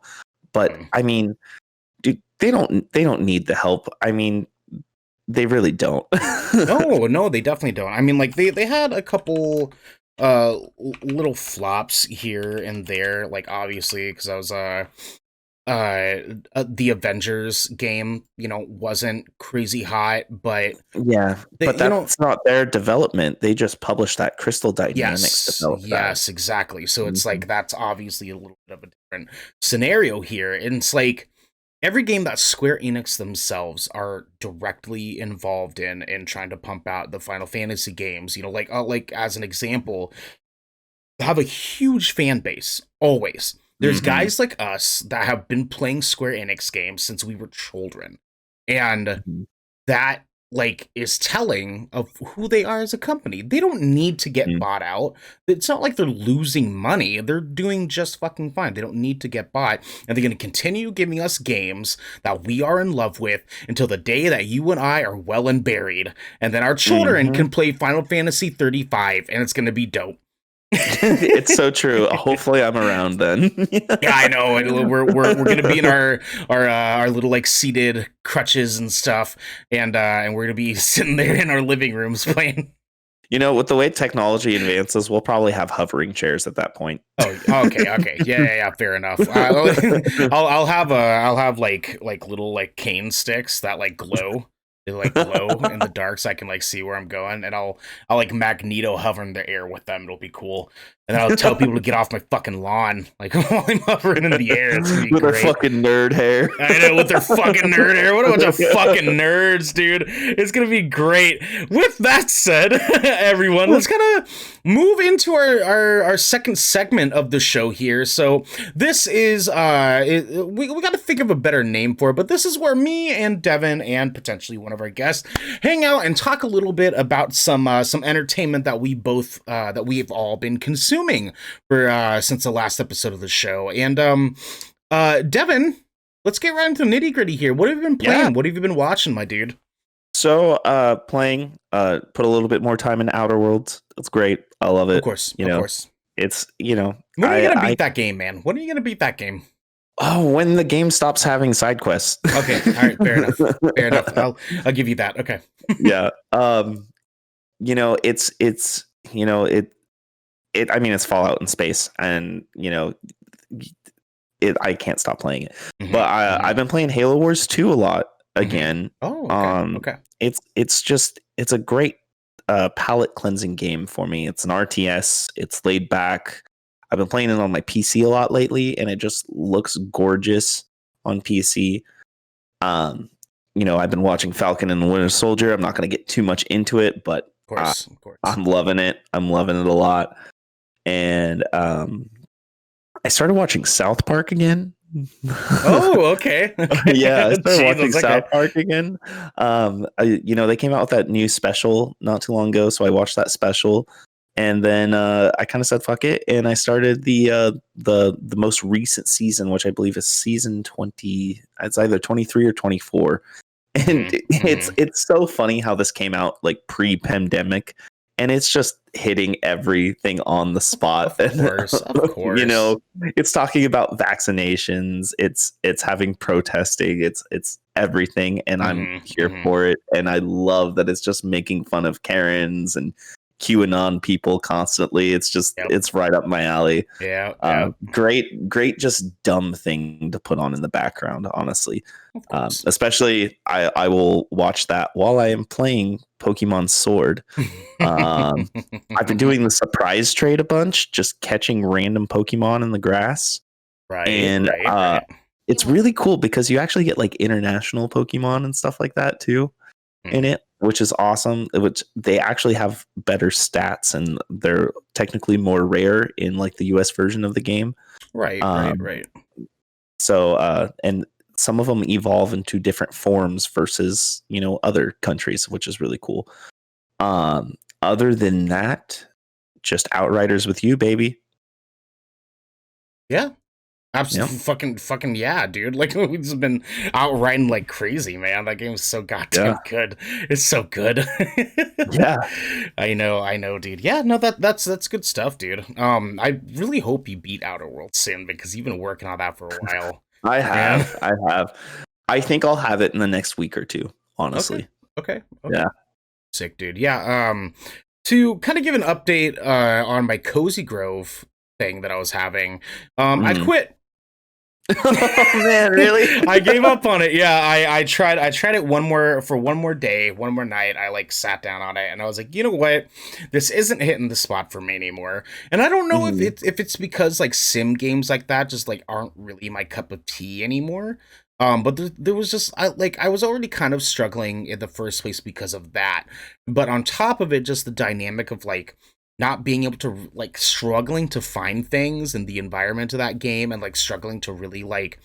But I mean, dude, they don't need the help. I mean, they really don't. No, they definitely don't. I mean, like they had a couple little flops here and there, like obviously because I was the Avengers game, wasn't crazy hot, but but that's not their development. They just published that Crystal Dynamics development. Yes, exactly. So it's like that's obviously a little bit of a different scenario here. And it's like every game that Square Enix themselves are directly involved in trying to pump out the Final Fantasy games, like as an example, have a huge fan base always. There's guys like us that have been playing Square Enix games since we were children. And that like is telling of who they are as a company. They don't need to get bought out. It's not like they're losing money. They're doing just fucking fine. They don't need to get bought. And they're going to continue giving us games that we are in love with until the day that you and I are well and buried. And then our children can play Final Fantasy 35 and it's going to be dope. It's so true. Hopefully I'm around then. Yeah, I know. We're gonna be in our little like seated crutches and stuff, and we're gonna be sitting there in our living rooms playing. With the way technology advances, we'll probably have hovering chairs at that point. Oh, okay, yeah, fair enough. I'll have like little like cane sticks that like glow. They like glow in the dark, so I can like see where I'm going, and I'll like Magneto hover in the air with them. It'll be cool, and then I'll tell people to get off my fucking lawn, like while I'm hovering in the air. It's gonna be with great. Their fucking nerd hair. I know, with their fucking nerd hair. What a bunch of fucking nerds, dude! It's gonna be great. With that said, everyone, let's kind of move into our second segment of the show here. So this is we got to think of a better name for it, but this is where me and Devin and potentially one of our guests hang out and talk a little bit about some entertainment that we've all been consuming for since the last episode of the show. And Devin, let's get right into the nitty gritty here. What have you been playing? Yeah. What have you been watching, my dude? So playing, put a little bit more time in Outer Worlds. It's great. I love it. Of course. It's when are you gonna beat that game, man? When are you gonna beat that game? Oh, when the game stops having side quests. Okay, all right, fair enough. I'll give you that. Okay. Yeah. it's I mean, it's Fallout in space, and I can't stop playing it. Hmm. But Hmm. I've been playing Halo Wars 2 a lot Hmm. again. Oh, okay. Okay. It's a great palette cleansing game for me. It's an RTS. It's laid back. I've been playing it on my PC a lot lately, and it just looks gorgeous on PC. Um, I've been watching Falcon and the Winter Soldier. I'm not going to get too much into it, but Of course. Of course. I'm loving it. I'm loving it a lot. And I started watching South Park again. Oh, okay. Yeah, I started watching Jesus. Okay. South Park again. They came out with that new special not too long ago, so I watched that special, and then I kind of said fuck it, and I started the most recent season, which I believe is season 20. It's either 23 or 24, and Hmm. Hmm. it's so funny how this came out like pre-pandemic, and it's just hitting everything on the spot. Of course. Of you course. know it's talking about vaccinations, it's having protesting, it's everything, and I'm Hmm. here Hmm. for it. And I love that it's just making fun of Karens and QAnon people constantly. Yep. It's right up my alley. Yeah. Yeah. Great, just dumb thing to put on in the background, honestly. Of course. Especially, I will watch that while I am playing Pokemon Sword. I've been doing the surprise trade a bunch, just catching random Pokemon in the grass, Right. and Right. Right. it's really cool because you actually get like international Pokemon and stuff like that too Hmm. in it, which is awesome. Which they actually have better stats, and they're technically more rare in like the US version of the game. Right. Right. Um, Right. so and some of them evolve into different forms versus other countries, which is really cool. Other than that, just Outriders with you, baby. Yeah. Yeah, Absolutely fucking yeah, dude. Like we've just been outrighting like crazy, man. That game is so yeah, goddamn good. It's so good. yeah. I know, dude. Yeah, no, that's good stuff, dude. I really hope you beat Outer Worlds soon because you've been working on that for a while, I man. have, I have. I think I'll have it in the next week or two. Okay, Honestly, okay, okay. yeah. Sick, dude. Yeah. To kind of give an update on my Cozy Grove thing that I was having, I've Mm. quit. Oh man, really? I gave up on it. Yeah, I tried it one more day, one more night. I like sat down on it and I was like, you know what? This isn't hitting the spot for me anymore. And I don't know Mhm. if it's because like sim games like that just like aren't really my cup of tea anymore. But there was just I was already kind of struggling in the first place because of that. But on top of it, just the dynamic of like not being able to like struggling to find things in the environment of that game and like struggling to really like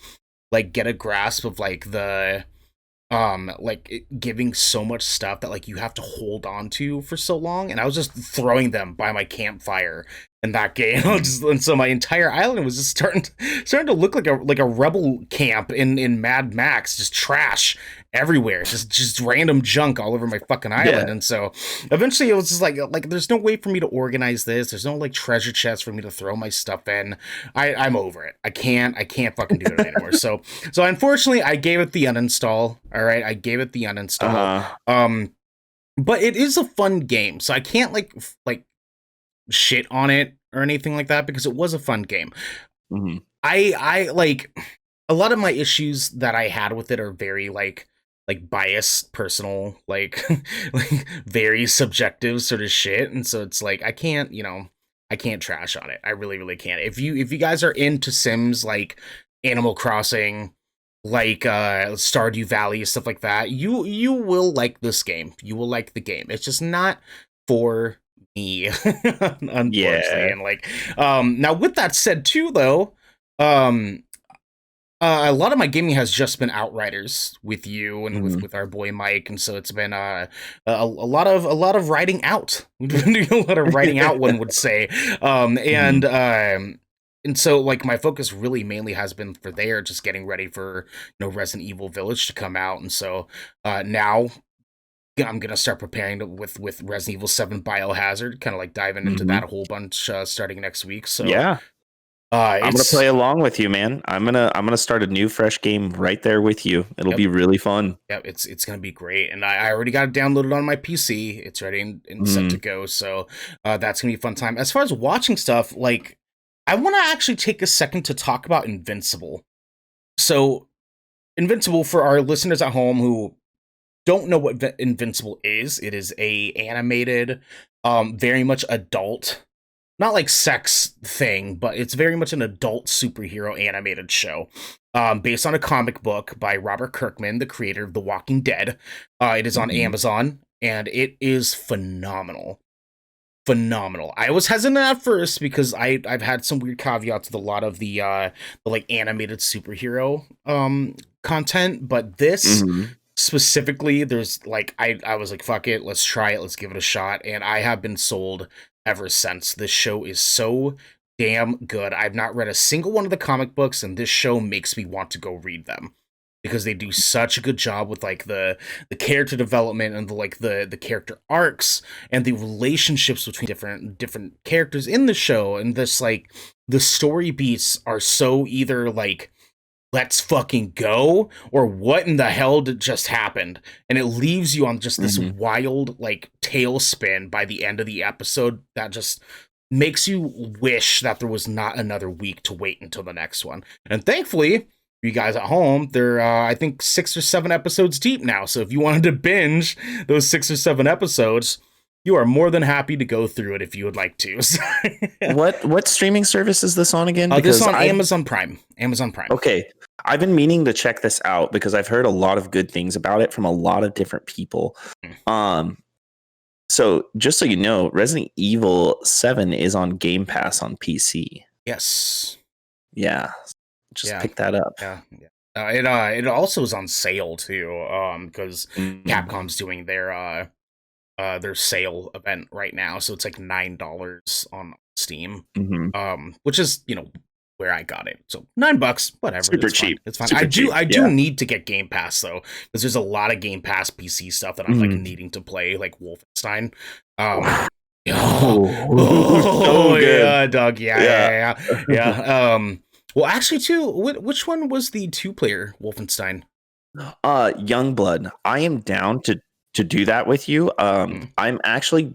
get a grasp of like the giving so much stuff that like you have to hold on to for so long, and I was just throwing them by my campfire in that game. Mhm. And so my entire island was just starting to look like a rebel camp in Mad Max, just trash everywhere, just random junk all over my fucking Yeah, island. And so eventually it was just like there's no way for me to organize this, there's no like treasure chest for me to throw my stuff in. I'm over it. I can't fucking do it anymore. So unfortunately, I gave it the uninstall. All right, I gave it the uninstall. uh-huh. Um, but it is a fun game, so I can't like shit on it or anything like that because it was a fun game. Mhm. I like a lot of my issues that I had with it are very like biased, personal, like like very subjective sort of shit, and so it's like I can't trash on it. I really can't. If you guys are into Sims like Animal Crossing, like Stardew Valley, stuff like that, you will like this game. You will like the game. It's just not for me, unfortunately. Yeah. And like now with that said too though, um a lot of my gaming has just been Outriders with you and Mhm. with our boy Mike, and so it's been a lot of writing out. We've been doing a lot of writing out, one would say, Mhm. and so like my focus really mainly has been for there, just getting ready for Resident Evil Village to come out, and so now I'm gonna start preparing with Resident Evil 7 Biohazard, kind of like diving into that Mhm. a whole bunch starting next week. So Yeah. I'm gonna It's play along with you, man. I'm gonna start a new fresh game right there with you. It'll Yep. be really fun. Yep, it's gonna be great, and I already got it downloaded on my PC. It's ready and set to Mm, go, so that's gonna be a fun time. As far as watching stuff, like I want to actually take a second to talk about Invincible. So Invincible, for our listeners at home who don't know what Invincible is, it is a animated, very much adult, not like sex thing, but it's very much an adult superhero animated show. Based on a comic book by Robert Kirkman, the creator of The Walking Dead. It is on mhm, Amazon, and it is phenomenal. Phenomenal. I was hesitant at first because I've had some weird caveats with a lot of the like animated superhero content, but this mhm. specifically, there's like I was like, fuck it, let's try it, let's give it a shot, and I have been sold ever since. This show is so damn good. I've not read a single one of the comic books, and this show makes me want to go read them because they do such a good job with like the character development and the character arcs and the relationships between different characters in the show. And this, like, the story beats are so either like, let's fucking go, or what in the hell did just happened, and it leaves you on just this Mhm. wild like tailspin by the end of the episode that just makes you wish that there was not another week to wait until the next one. And thankfully, you guys at home, they're I think 6 or 7 episodes deep now, so if you wanted to binge those 6 or 7 episodes, you are more than happy to go through it if you would like to. What streaming service is this on again? This Because on I Amazon Prime. Amazon Prime. Okay, I've been meaning to check this out because I've heard a lot of good things about it from a lot of different people. Mm. Um, so just so you know, Resident Evil 7 is on Game Pass on PC. Yes. Yeah, just Yeah. pick that up. Yeah. Yeah. It also is on sale too, because Mhm, Capcom's doing their sale event right now, so it's like $9 on Steam, mhm. which is, where I got it. So $9, whatever. Super It's fine. cheap. It's fine. I Super do cheap. I do Yeah. need to get Game Pass though, because there's a lot of Game Pass PC stuff that I'm like Mhm. needing to play, like Wolfenstein. Um, Oh, oh so good. yeah, dog. Yeah, Yeah. yeah, yeah, yeah. Well, actually, too. Which one was the two-player Wolfenstein? Youngblood. I am down to do that with you. Mm, I'm actually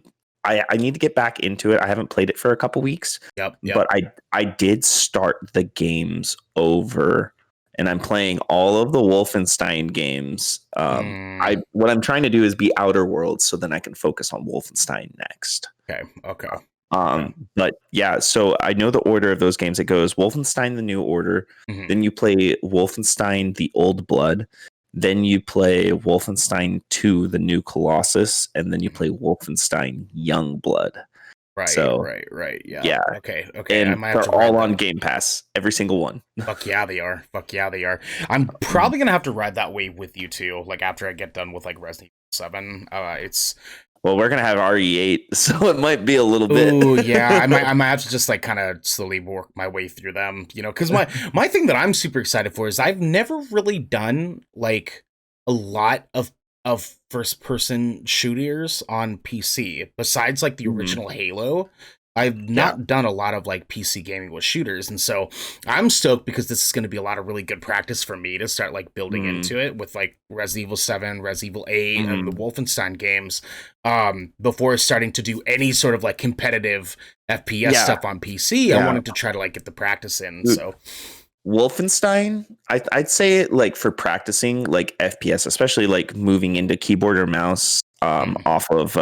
I need to get back into it. I haven't played it for a couple weeks, yep, but yep. I did start the games over and I'm playing all of the Wolfenstein games. I Mm, what I'm trying to do is be Outer Worlds so then I can focus on Wolfenstein next. okay, okay, okay. But yeah, so I know the order of those games. It goes Wolfenstein: The New Order, Hmm. then you play Wolfenstein: The Old Blood, then you play Wolfenstein 2: The New Colossus, and then you Hmm. play Wolfenstein: Young Blood. Right, So right, right. Yeah. yeah, Okay, okay. I and might have they're to ride all on that. Game Pass, every single one. Fuck yeah, they are. Fuck yeah, they are. I'm Mhm. probably gonna have to ride that wave with you too. Like after I get done with like Resident Evil 7. It's Well, we're gonna have RE8, so it might be a little bit. Oh yeah, I might have to just like kind of slowly work my way through them, because my thing that I'm super excited for is I've never really done like a lot of first person shooters on PC besides like the Mhm. original Halo. I've Yeah. not done a lot of like PC gaming with shooters, and so I'm stoked because this is going to be a lot of really good practice for me to start like building Mhm. into it with like Resident Evil 7, Resident Evil 8, and the Mhm. Wolfenstein games, before starting to do any sort of like competitive FPS Yeah. stuff on PC. I Yeah. wanted to try to like get the practice in. Dude, So, Wolfenstein, I'd say like for practicing like FPS, especially like moving into keyboard or mouse mm, off of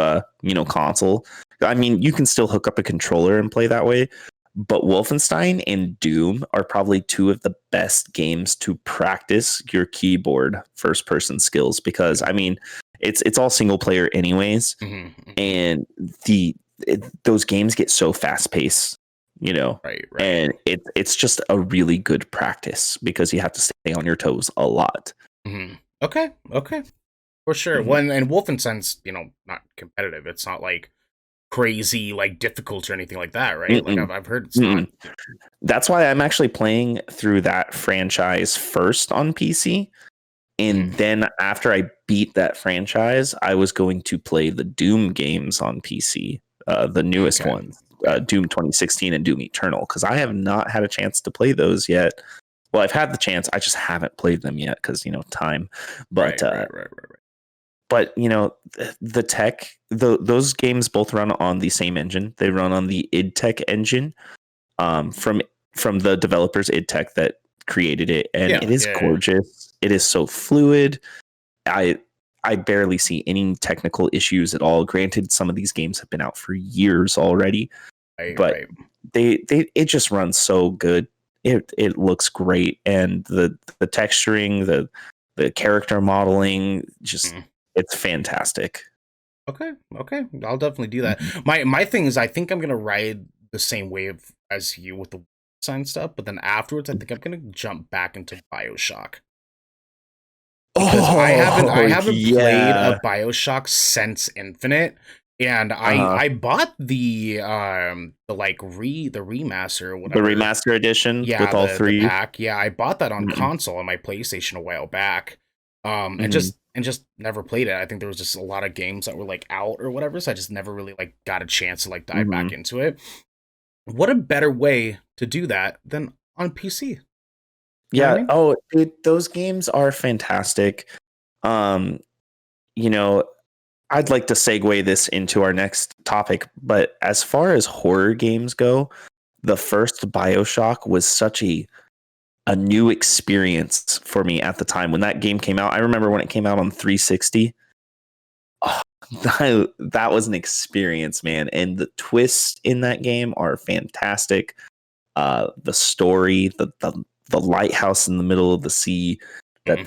console. I mean, you can still hook up a controller and play that way, but Wolfenstein and Doom are probably two of the best games to practice your keyboard first person skills because I mean, it's all single player anyways, mhm, mhm. and those games get so fast paced, you know, Right, right. and it's just a really good practice because you have to stay on your toes a lot. Mhm. Okay, okay, for sure. Mhm. When and Wolfenstein's, not competitive. It's not like crazy like difficult or anything like that, right? Like Mm-mm. I've heard it's not. Mm-mm. That's why I'm actually playing through that franchise first on PC. And Mhm. then after I beat that franchise, I was going to play the Doom games on PC, the newest Okay. ones. Doom 2016 and Doom Eternal, because I have not had a chance to play those yet. Well, I've had the chance, I just haven't played them yet because time. But Right. but the tech, those games both run on the same engine. They run on the id Tech engine, from the developers id Tech that created it, and it is gorgeous. It is so fluid. I barely see any technical issues at all. Granted, some of these games have been out for years already, but it just runs so good. It looks great, and the texturing, the character modeling, just it's fantastic. Okay, I'll definitely do that. My thing is, I think I'm gonna ride the same wave as you with the sign stuff, but then afterwards, I think I'm gonna jump back into BioShock. Because I haven't played a BioShock since Infinite, and I bought the remaster or whatever, the remaster edition with all the three. pack. Yeah, I bought that on console on my PlayStation a while back. And just never played it. I think there was just a lot of games that were like out or whatever, so I just never really like got a chance to like dive back into it. What a better way to do that than on PC? Yeah. I mean? Oh, dude, those games are fantastic. I'd like to segue this into our next topic, but as far as horror games go, the first BioShock was such a new experience for me at the time when that game came out. I remember when it came out on 360. Oh, that was an experience, man. And the twists in that game are fantastic. The story, the lighthouse in the middle of the sea, that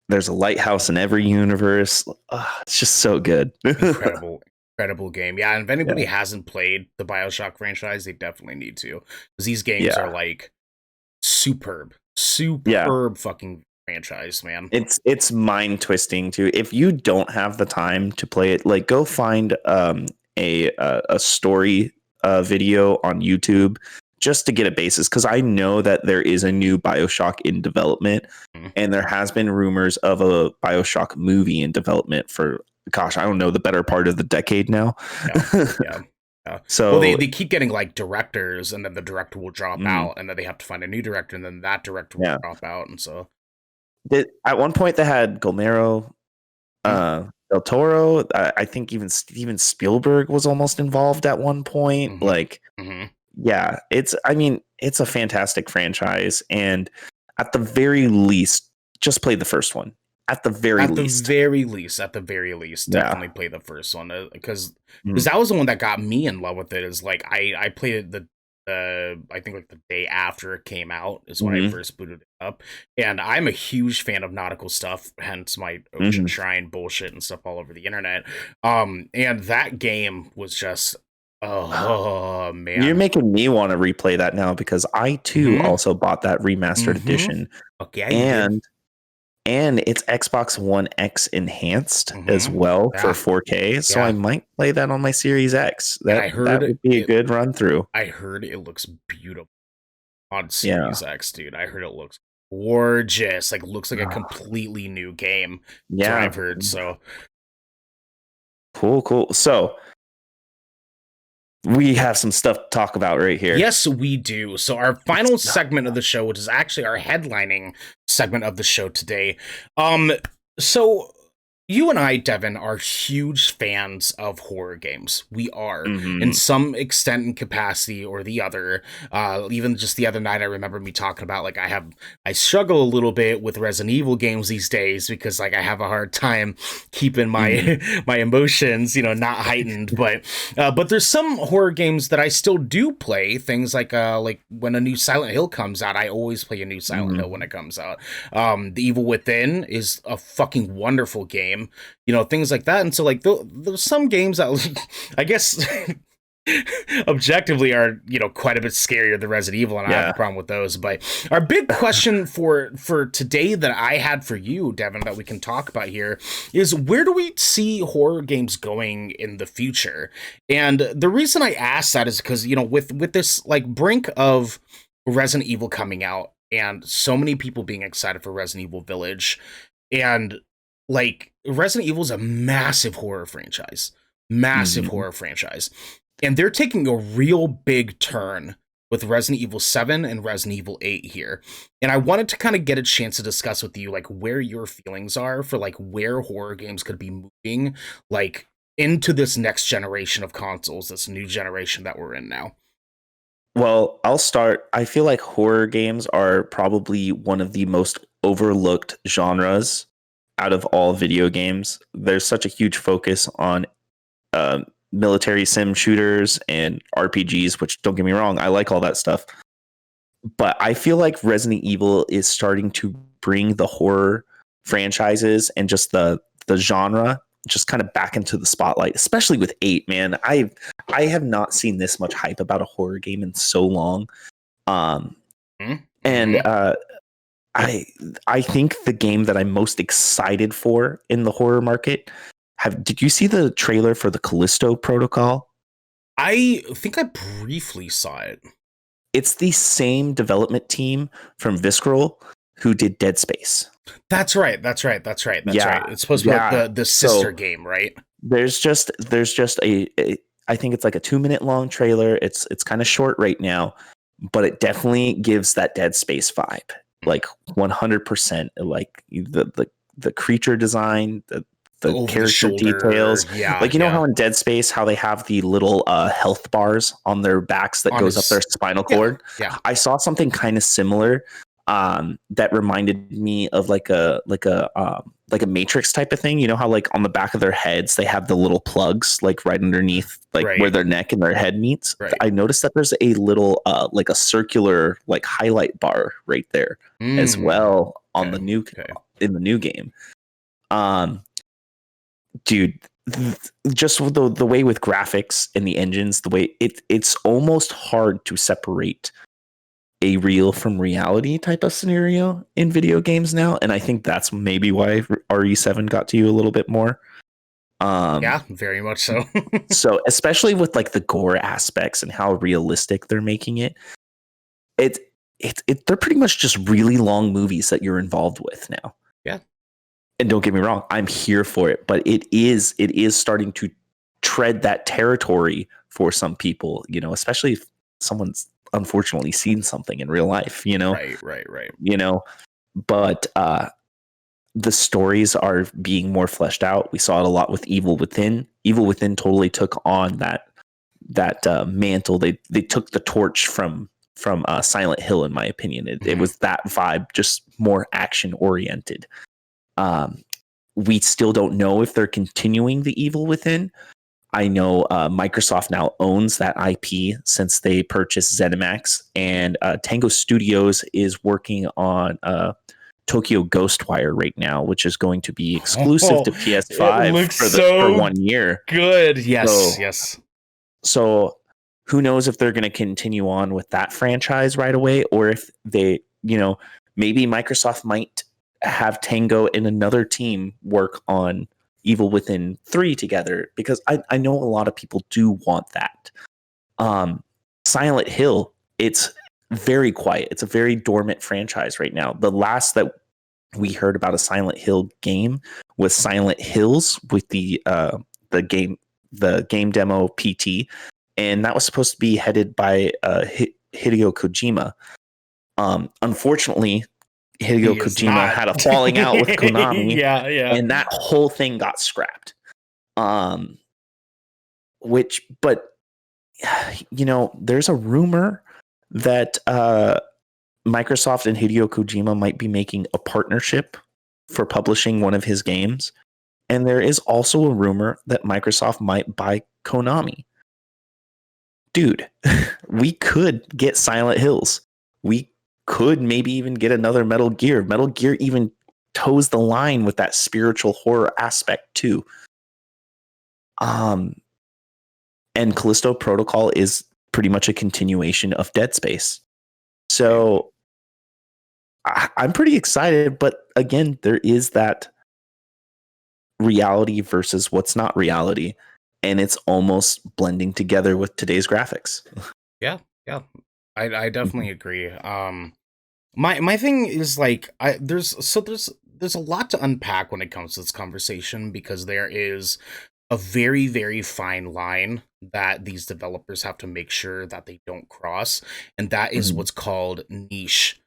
there's a lighthouse in every universe. It's just so good. Incredible game. Yeah, and if anybody hasn't played the BioShock franchise, they definitely need to, because these games are like superb fucking franchise, man. It's mind twisting too. If you don't have the time to play it, like go find a story video on YouTube just to get a basis, because I know that there is a new BioShock in development, and there has been rumors of a BioShock movie in development for, gosh, I don't know, the better part of the decade now. Yeah. So they keep getting like directors, and then the director will drop out, and then they have to find a new director, and then that director will drop out, and so at one point they had Guillermo del Toro. I think even Steven Spielberg was almost involved at one point. Yeah, it's a fantastic franchise, and at the very least, just play the first one. At the very least, definitely play the first one, because that was the one that got me in love with it. Is like I played it I think like the day after it came out is when I first booted it up, and I'm a huge fan of nautical stuff, hence my Ocean Shrine bullshit and stuff all over the internet. And that game was just oh man, you're making me want to replay that now, because I too also bought that remastered edition. Okay, and it's Xbox One X enhanced as well for 4K. So I might play that on my Series X. That would be a good run through. I heard it looks beautiful on Series X, dude. I heard it looks gorgeous. Like, looks like a completely new game. Yeah, I've heard. So cool. So we have some stuff to talk about right here. Yes, we do. So our final segment of the show, which is actually our headlining segment of the show today. So you and I, Devin, are huge fans of horror games. We are, in some extent and capacity or the other. Even just the other night, I remember me talking about, like, I struggle a little bit with Resident Evil games these days, because, like, I have a hard time keeping my my emotions, not heightened. But there's some horror games that I still do play. Things like when a new Silent Hill comes out, I always play a new Silent Hill when it comes out. The Evil Within is a fucking wonderful game. Things like that. And so, like, there's some games that I guess objectively are, quite a bit scarier than Resident Evil, and I have a problem with those. But our big question for today that I had for you, Devin, that we can talk about here is, where do we see horror games going in the future? And the reason I ask that is because, with this, like, brink of Resident Evil coming out, and so many people being excited for Resident Evil Village, and, like, Resident Evil is a massive horror franchise. And they're taking a real big turn with Resident Evil 7 and Resident Evil 8 here. And I wanted to kind of get a chance to discuss with you like where your feelings are for like where horror games could be moving like into this next generation of consoles, this new generation that we're in now. Well, I'll start. I feel like horror games are probably one of the most overlooked genres out of all video games. There's such a huge focus on uh, military sim shooters and RPGs, which don't get me wrong, I like all that stuff. But I feel like Resident Evil is starting to bring the horror franchises and just the genre just kind of back into the spotlight, especially with 8, man. I have not seen this much hype about a horror game in so long. Mm-hmm. And I think the game that I'm most excited for in the horror market, did you see the trailer for the Callisto Protocol? I think I briefly saw it. It's the same development team from Visceral who did Dead Space. That's right. Yeah, It's supposed to be like the sister game, right? There's just a I think it's like a 2-minute long trailer. It's kind of short right now, but it definitely gives that Dead Space vibe, like 100%. Like the creature design, the character details. Yeah, like know how in Dead Space how they have the little health bars on their backs that goes up their spinal cord. Yeah. I saw something kind of similar that reminded me of like a Matrix type of thing. You know how like on the back of their heads they have the little plugs like right underneath like where their neck and their head meets. Right. I noticed that there's a little like a circular like highlight bar right there as well on the new in the new game. Dude, just the way with graphics and the engines, the way it's almost hard to separate a real from reality type of scenario in video games now, and I think that's maybe why RE7 got to you a little bit more. Yeah, very much so. So especially with like the gore aspects and how realistic they're making it, they're pretty much just really long movies that you're involved with now. Yeah. And don't get me wrong, I'm here for it, but it is starting to tread that territory for some people, you know, especially if someone's unfortunately seen something in real life, you know. Right. You know, but the stories are being more fleshed out. We saw it a lot with Evil Within. Evil Within totally took on that mantle. They took the torch from Silent Hill, in my opinion. It was that vibe, just more action oriented. We still don't know if they're continuing the Evil Within. I know Microsoft now owns that IP since they purchased ZeniMax, and Tango Studios is working on Tokyo Ghostwire right now, which is going to be exclusive to PS5 for 1 year. Good. Yes. So who knows if they're going to continue on with that franchise right away, or if they, you know, maybe Microsoft might have Tango and another team work on Evil Within 3 together, because I know a lot of people do want that. Silent Hill, it's very quiet. It's a very dormant franchise right now. The last that we heard about a Silent Hill game was Silent Hills with the game demo PT, and that was supposed to be headed by Hideo Kojima. Unfortunately, Hideo Kojima had a falling out with Konami. Yeah. And that whole thing got scrapped. But you know, there's a rumor that Microsoft and Hideo Kojima might be making a partnership for publishing one of his games. And there is also a rumor that Microsoft might buy Konami. Dude, we could get Silent Hills. We could maybe even get another Metal Gear. Metal Gear even toes the line with that spiritual horror aspect too. And Callisto Protocol is pretty much a continuation of Dead Space. So I'm pretty excited, but again, there is that reality versus what's not reality, and it's almost blending together with today's graphics. Yeah. I definitely agree. My thing is like there's a lot to unpack when it comes to this conversation, because there is a very, very fine line that these developers have to make sure that they don't cross, and that is Mhm. what's called niche.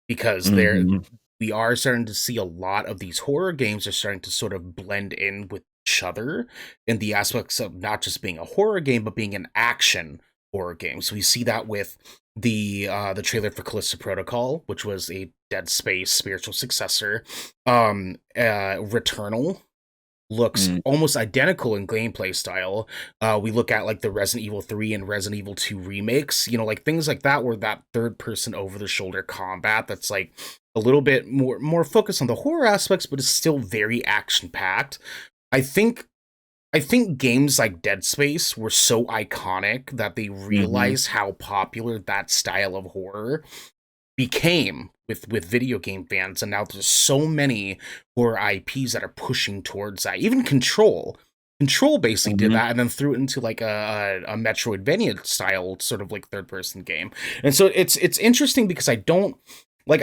Because Mhm. we are starting to see a lot of these horror games are starting to sort of blend in with each other in the aspects of not just being a horror game, but being an action horror game. So we see that with the trailer for Callisto Protocol, which was a Dead Space spiritual successor. Returnal looks Mm. almost identical in gameplay style. We look at like the Resident Evil 3 and Resident Evil 2 remakes, like things like that, where that third person over the shoulder combat that's like a little bit more focused on the horror aspects, but is still very action packed. I think I think games like Dead Space were so iconic that they Mhm. realized how popular that style of horror became with video game fans, and now there's so many horror IPs that are pushing towards that. Even Control basically did Mhm. that, and then threw it into like a Metroidvania style sort of like third person game. And so it's interesting because I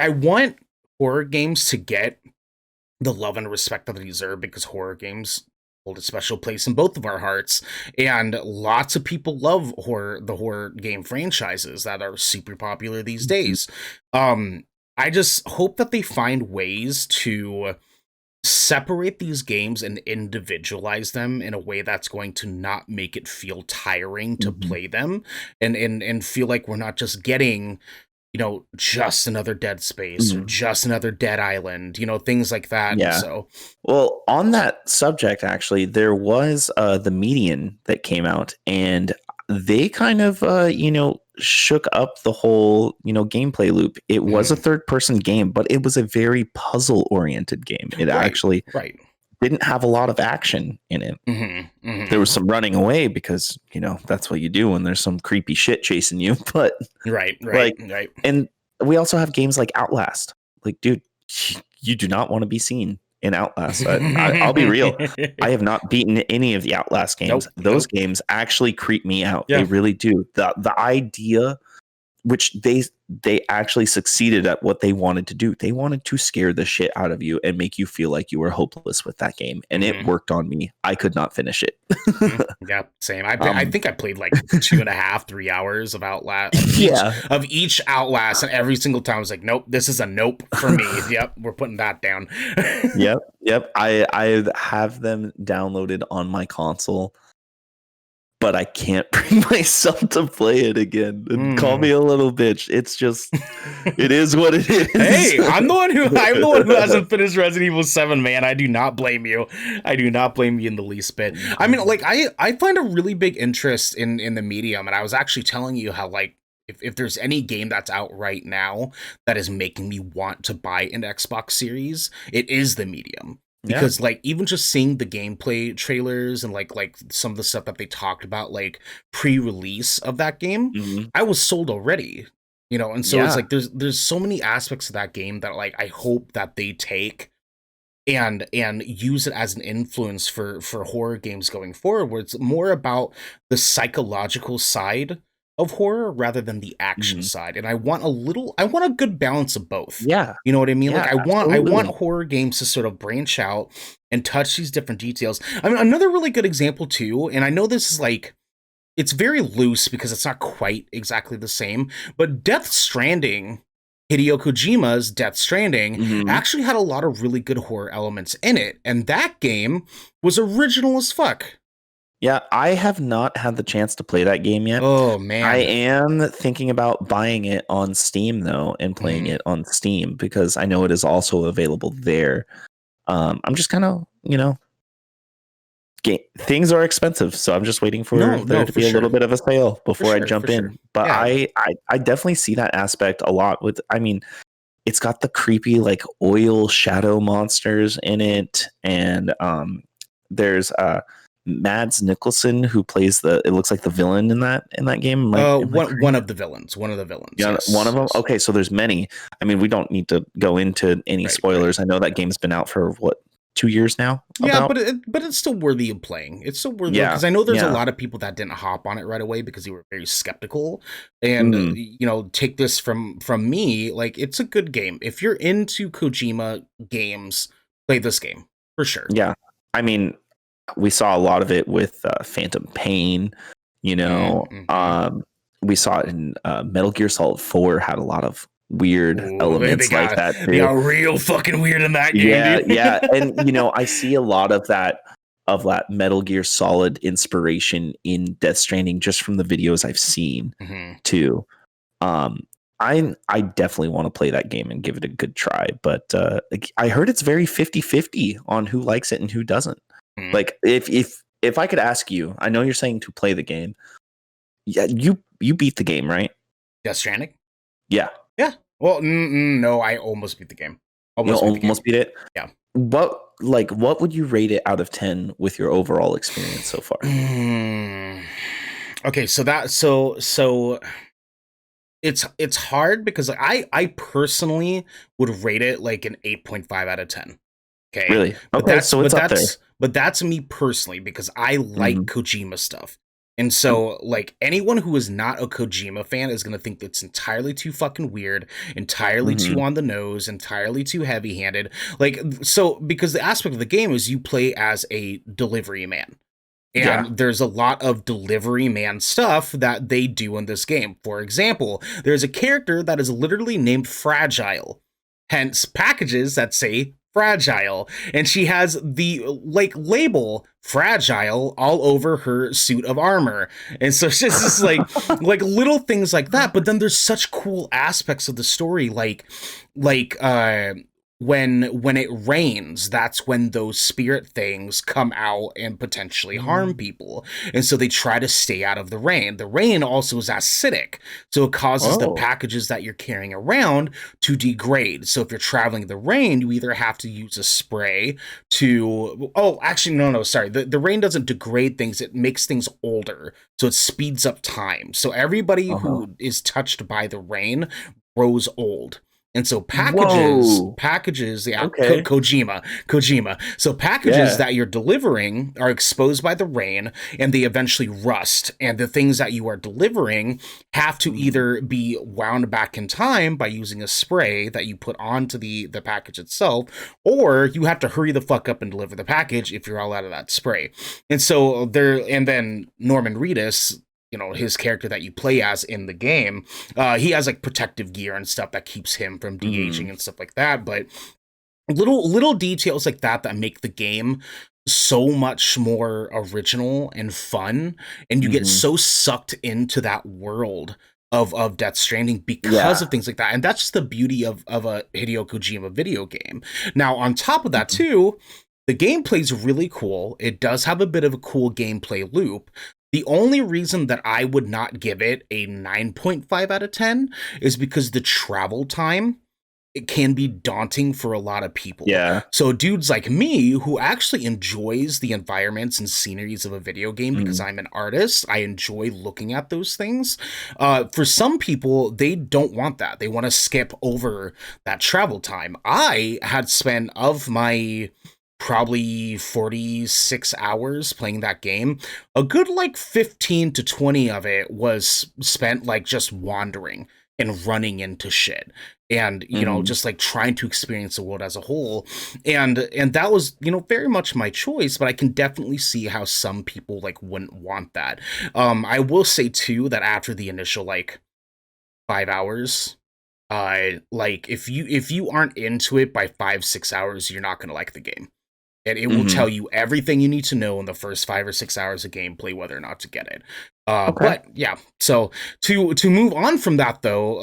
want horror games to get the love and respect that they deserve, because horror games hold a special place in both of our hearts, and lots of people love the horror game franchises that are super popular these Mhm. days. I just hope that they find ways to separate these games and individualize them in a way that's going to not make it feel tiring to Mhm. play them, and feel like we're not just getting just another Dead Space or Mhm. just another Dead Island, things like that. And Yeah. so, Well, on that subject, actually, there was the Median that came out, and they kind of, shook up the whole, gameplay loop. It was a mhm. third-person game, but it was a very puzzle-oriented game. It Right, actually right. didn't have a lot of action in it. Mhm, There was mhm. some running away because, that's what you do when there's some creepy shit chasing you. But Right, right, like, right. and we also have games like Outlast. Like, dude, you do not want to be seen in Outlast. I'll be real. I have not beaten any of the Outlast games. Nope, Those nope. games actually creep me out. They Yeah. really do. The idea, which they actually succeeded at what they wanted to do. They wanted to scare the shit out of you and make you feel like you were hopeless with that game, and it Mhm, worked on me. I could not finish it. mhm. Yeah, same. I um, think I played like 2.5, 3 hours of Outlast of each yeah, of each Outlast, and every single time I was like, nope, this is a nope for me. Yep, we're putting that down. yep. I have them downloaded on my console, but I can't bring myself to play it again. And call me Mm. a little bitch. It's just, it is what it is. Hey, I'm the one who hasn't finished Resident Evil 7, man. I do not blame you. I do not blame you in the least bit. I mean, like I find a really big interest in the medium, and I was actually telling you how, like, if there's any game that's out right now that is making me want to buy an Xbox Series, it is the medium. Yeah. Because like even just seeing the gameplay trailers and like some of the stuff that they talked about like pre-release of that game, Mhm. I was sold already. And so it's Yeah. like there's so many aspects of that game that like I hope that they take and use it as an influence for horror games going forward, where it's more about the psychological side of horror rather than the action Mhm. side. And I want a good balance of both. Yeah. You know what I mean? Like Yeah, I want absolutely. horror games to sort of branch out and touch these different details. I mean, another really good example too, and I know this is like it's very loose because it's not quite exactly the same, but Death Stranding, Hideo Kojima's Death Stranding, Mhm. actually had a lot of really good horror elements in it, and that game was original as fuck. Yeah, I have not had the chance to play that game yet. Oh I man. am thinking about buying it on Steam though and playing Mhm. it on Steam because I know it is also available there. I'm just kind of, things are expensive, so I'm just waiting for No, there no, to for be a little sure. bit of a sale For before I sure, jump for sure. in. But Yeah. I definitely see that aspect a lot with. I mean, it's got the creepy like oil shadow monsters in it, and there's Mads Nicholson who plays it looks like the villain in that game. Am I One correct? of the villains. One of the villains. Yeah, one Yes. of them. Yes. Okay, so there's many. I mean, we don't need to go into any Right, right. spoilers. I know that game's been out for what, 2 years now? Yeah, About. but it's still worthy of playing. It's still worthy Yeah, because I know there's a yeah. lot of people that didn't hop on it right away because they were very skeptical. And Mhm. take this from me, like it's a good game. If you're into Kojima games, play this game for sure. Yeah. I mean, we saw a lot of it with Phantom Pain. You know, we saw it in Metal Gear Solid 4 had a lot of weird Ooh, elements like that they too. got real fucking weird in that game, Yeah, dude. yeah, and you know, I see a lot of that Metal Gear Solid inspiration in Death Stranding just from the videos I've seen too. Um, I definitely want to play that game and give it a good try, but I heard it's very 50-50 on who likes it and who doesn't. Like if I could ask you, I know you're saying to play the game. Yeah, you beat the game, right? Death Stranding? Yeah. Yeah. Well, no, I almost beat the game. Almost beat it? Yeah. What would you rate it out of 10 with your overall experience so far? Okay, so it's hard because I personally would rate it like an 8.5 out of 10. Okay. Really? Okay, so it's up there. But that's me personally because I like Kojima stuff. And so, like, anyone who is not a Kojima fan is going to think that's entirely too fucking weird, entirely too on the nose, entirely too heavy-handed. Like, so, because the aspect of the game is you play as a delivery man. And there's a lot of delivery man stuff that they do in this game. For example, there's a character that is literally named Fragile. Hence, packages that say Fragile, and she has the like label Fragile all over her suit of armor, and so it's just like little things like that. But then there's such cool aspects of the story, like when it rains, that's when those spirit things come out and potentially harm people. And so they try to stay out of the rain. The rain also is acidic, so it causes the packages that you're carrying around to degrade. So if you're traveling in the rain, you either have to use a spray to... Oh, actually, no, sorry. The rain doesn't degrade things. It makes things older. So it speeds up time. So everybody who is touched by the rain grows old. And so packages, yeah, okay. Kojima. So packages that you're delivering are exposed by the rain and they eventually rust. And the things that you are delivering have to either be wound back in time by using a spray that you put onto the package itself, or you have to hurry the fuck up and deliver the package if you're all out of that spray. And so and then Norman Reedus, you know, his character that you play as in the game, he has like protective gear and stuff that keeps him from de-aging and stuff like that. But little details like that make the game so much more original and fun, and you get so sucked into that world of Death Stranding because of things like that. And that's just the beauty of a Hideo Kojima video game. Now, on top of that too, the gameplay's really cool. It does have a bit of a cool gameplay loop. The only reason that I would not give it a 9.5 out of 10 is because the travel time, it can be daunting for a lot of people. Yeah. So dudes like me, who actually enjoys the environments and sceneries of a video game because I'm an artist, I enjoy looking at those things. For some people, they don't want that. They want to skip over that travel time. I had spent of my... probably 46 hours playing that game. A good like 15 to 20 of it was spent like just wandering and running into shit. And, you know, just like trying to experience the world as a whole. And that was, you know, very much my choice, but I can definitely see how some people like wouldn't want that. I will say too that after the initial like 5 hours, like if you aren't into it by 5-6 hours, you're not gonna like the game. And it will tell you everything you need to know in the first 5 or 6 hours of gameplay, whether or not to get it. But yeah, so to move on from that though,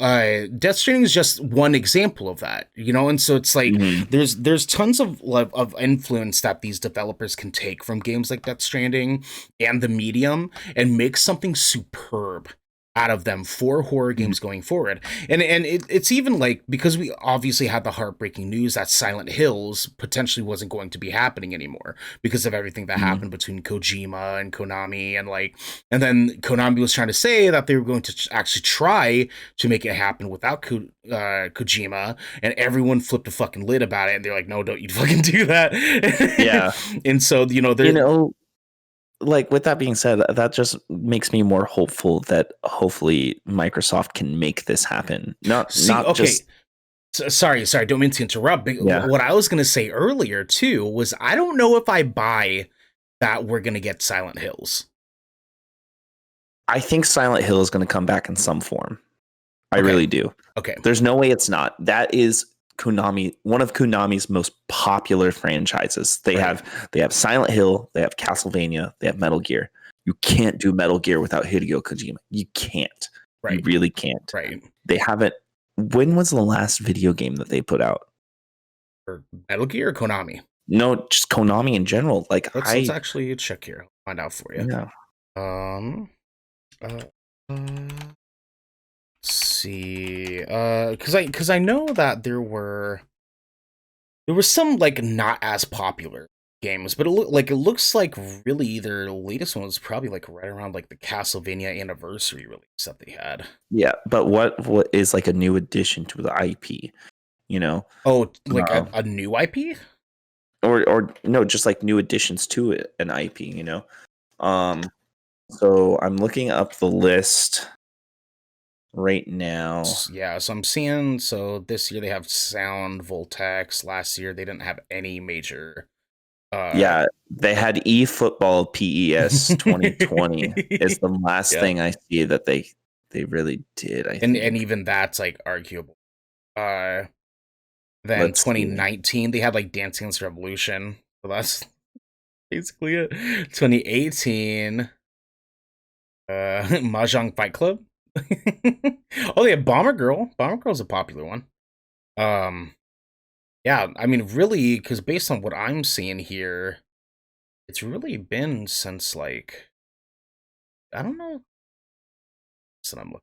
Death Stranding is just one example of that, you know. And so it's like there's tons of influence that these developers can take from games like Death Stranding and the medium and make something superb out of them for horror games going forward. And it's even like, because we obviously had the heartbreaking news that Silent Hills potentially wasn't going to be happening anymore because of everything that happened between Kojima and Konami, and then Konami was trying to say that they were going to actually try to make it happen without Kojima, and everyone flipped a fucking lid about it, and they're like, no, don't you fucking do that. Yeah. And so, you know, like, with that being said, that just makes me more hopeful that hopefully Microsoft can make this happen. Sorry, don't mean to interrupt. But what I was going to say earlier too was I don't know if I buy that we're gonna get Silent Hills? I think Silent Hill is going to come back in some form. I Okay. really do. Okay. There's no way it's not. That is Konami, one of Konami's most popular franchises. They Right. have Silent Hill, they have Castlevania, they have Metal Gear. You can't do Metal Gear without Hideo Kojima. You can't. You Right. really can't. Right. They haven't. When was the last video game that they put out? Or Metal Gear or Konami? No, just Konami in general. Like Let's actually check here. I'll find out for you. yeah. Um. Uh, let's see. Because I know that there were some like not as popular games, but it looks like really their latest one was probably like right around like the Castlevania anniversary release that they had. Yeah, but what is like a new addition to the IP? You know, Oh, like uh, a new IP? or no, just like new additions to it, an IP. Um. So I'm looking up the list right now. Yeah, so I'm seeing, so this year they have Sound, Voltex. Last year they didn't have any major. Yeah, they had eFootball PES 2020 is the last Yeah, thing I see that they really did. I and think. even that's like arguable. Uh, then Let's see. 2019 they had like Dance Dance Revolution. So that's basically it. 2018, Mahjong Fight Club. Oh, they have Bomber Girl. Bomber Girl's a popular one. Um, yeah, I mean, really, because based on what I'm seeing here, it's really been since like I don't know. So I'm looking.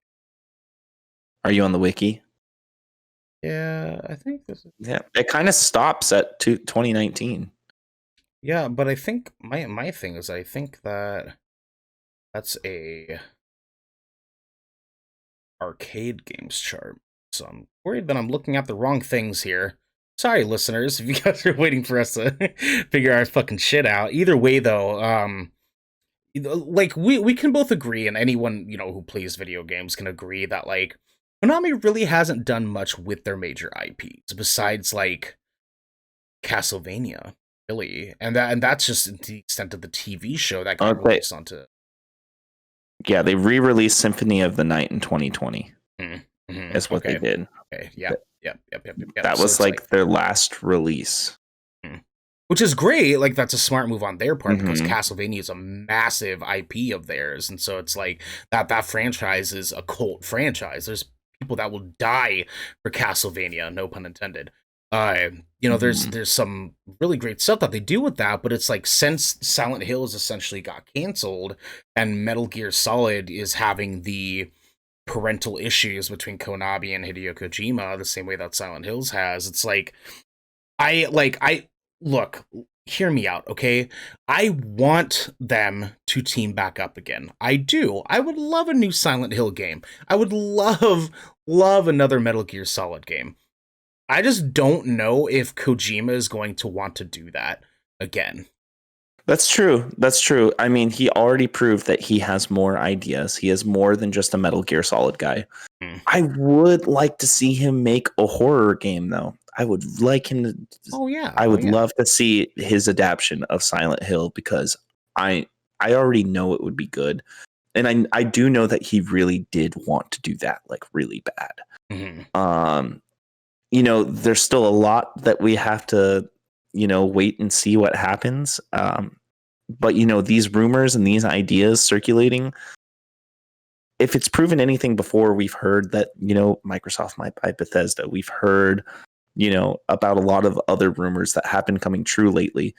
Are you on the wiki? Yeah, I think this is. Yeah, it kind of stops at 2019. Yeah, but I think my thing is I think that that's a arcade games chart. So I'm worried that I'm looking at the wrong things here. Sorry, listeners, if you guys are waiting for us to figure our fucking shit out. Either way, though, like we can both agree, and anyone who plays video games can agree that like Konami really hasn't done much with their major IPs besides like Castlevania, really, and that's just the extent of the TV show that got Okay. released onto. Yeah, they re-released Symphony of the Night in 2020. Mm-hmm. Is what they Okay. did. Okay. Yep. Yep. That So was it's like, like their last release. which is great. Like that's a smart move on their part because Mhm. Castlevania is a massive IP of theirs, and so it's like that franchise is a cult franchise. There's people that will die for Castlevania, no pun intended. Mhm. There's some really great stuff that they do with that, but it's like since Silent Hills essentially got canceled and Metal Gear Solid is having the parental issues between Konami and Hideo Kojima, the same way that Silent Hills has. It's like I look, hear me out, okay? I want them to team back up again. I do. I would love a new Silent Hill game. I would love another Metal Gear Solid game. I just don't know if Kojima is going to want to do that again. That's true. That's true. I mean, he already proved that he has more ideas. He is more than just a Metal Gear Solid guy. Hmm. I would like to see him make a horror game, though. I would like him to. Oh yeah. I would yeah. love to see his adaptation of Silent Hill because I already know it would be good, and I do know that he really did want to do that, like really bad. Mm-hmm. There's still a lot that we have to, wait and see what happens. But these rumors and these ideas circulating, if it's proven anything before, we've heard that, Microsoft might buy Bethesda. We've heard, about a lot of other rumors that have been coming true lately.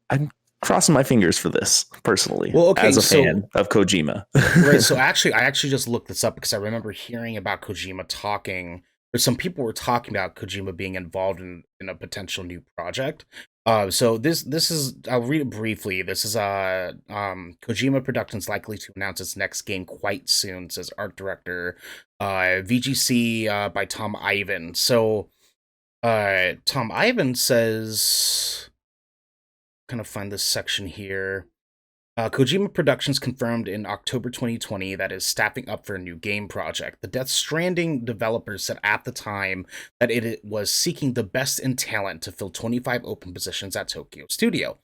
I'm crossing my fingers for this personally, Well, okay, as a so fan of Kojima. right, so I actually just looked this up because I remember hearing about Kojima talking, or some people were talking about Kojima being involved in a potential new project. So this is, I'll read it briefly. This is Kojima Productions likely to announce its next game quite soon, says art director VGC by Tom Ivan. So Tom Ivan says, kind of find this section here. Kojima Productions confirmed in October 2020 that is staffing up for a new game project. The Death Stranding developers said at the time that it was seeking the best in talent to fill 25 open positions at Tokyo Studio.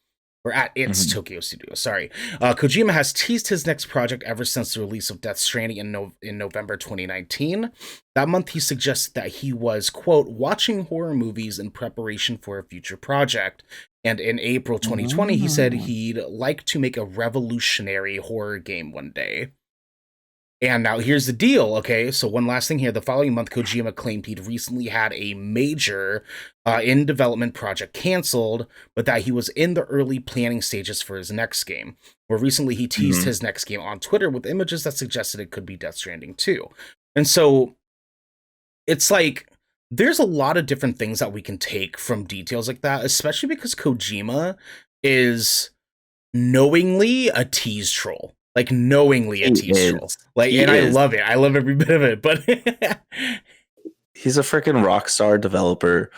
or at its Mhm. Tokyo studio. Sorry, Kojima has teased his next project ever since the release of Death Stranding in November 2019. That month, he suggested that he was quote watching horror movies in preparation for a future project. And in April 2020, he said Mm. he'd like to make a revolutionary horror game one day. And now here's the deal, okay? So one last thing here. The following month, Kojima claimed he'd recently had a major in development project canceled, but that he was in the early planning stages for his next game. Where recently he teased Mhm. his next game on Twitter with images that suggested it could be Death Stranding 2. And so it's like there's a lot of different things that we can take from details like that, especially because Kojima is knowingly a tease troll. Like knowingly a He tease troll. is. Like, He and I is. love it. I love every bit of it. But He's a freaking rock star developer.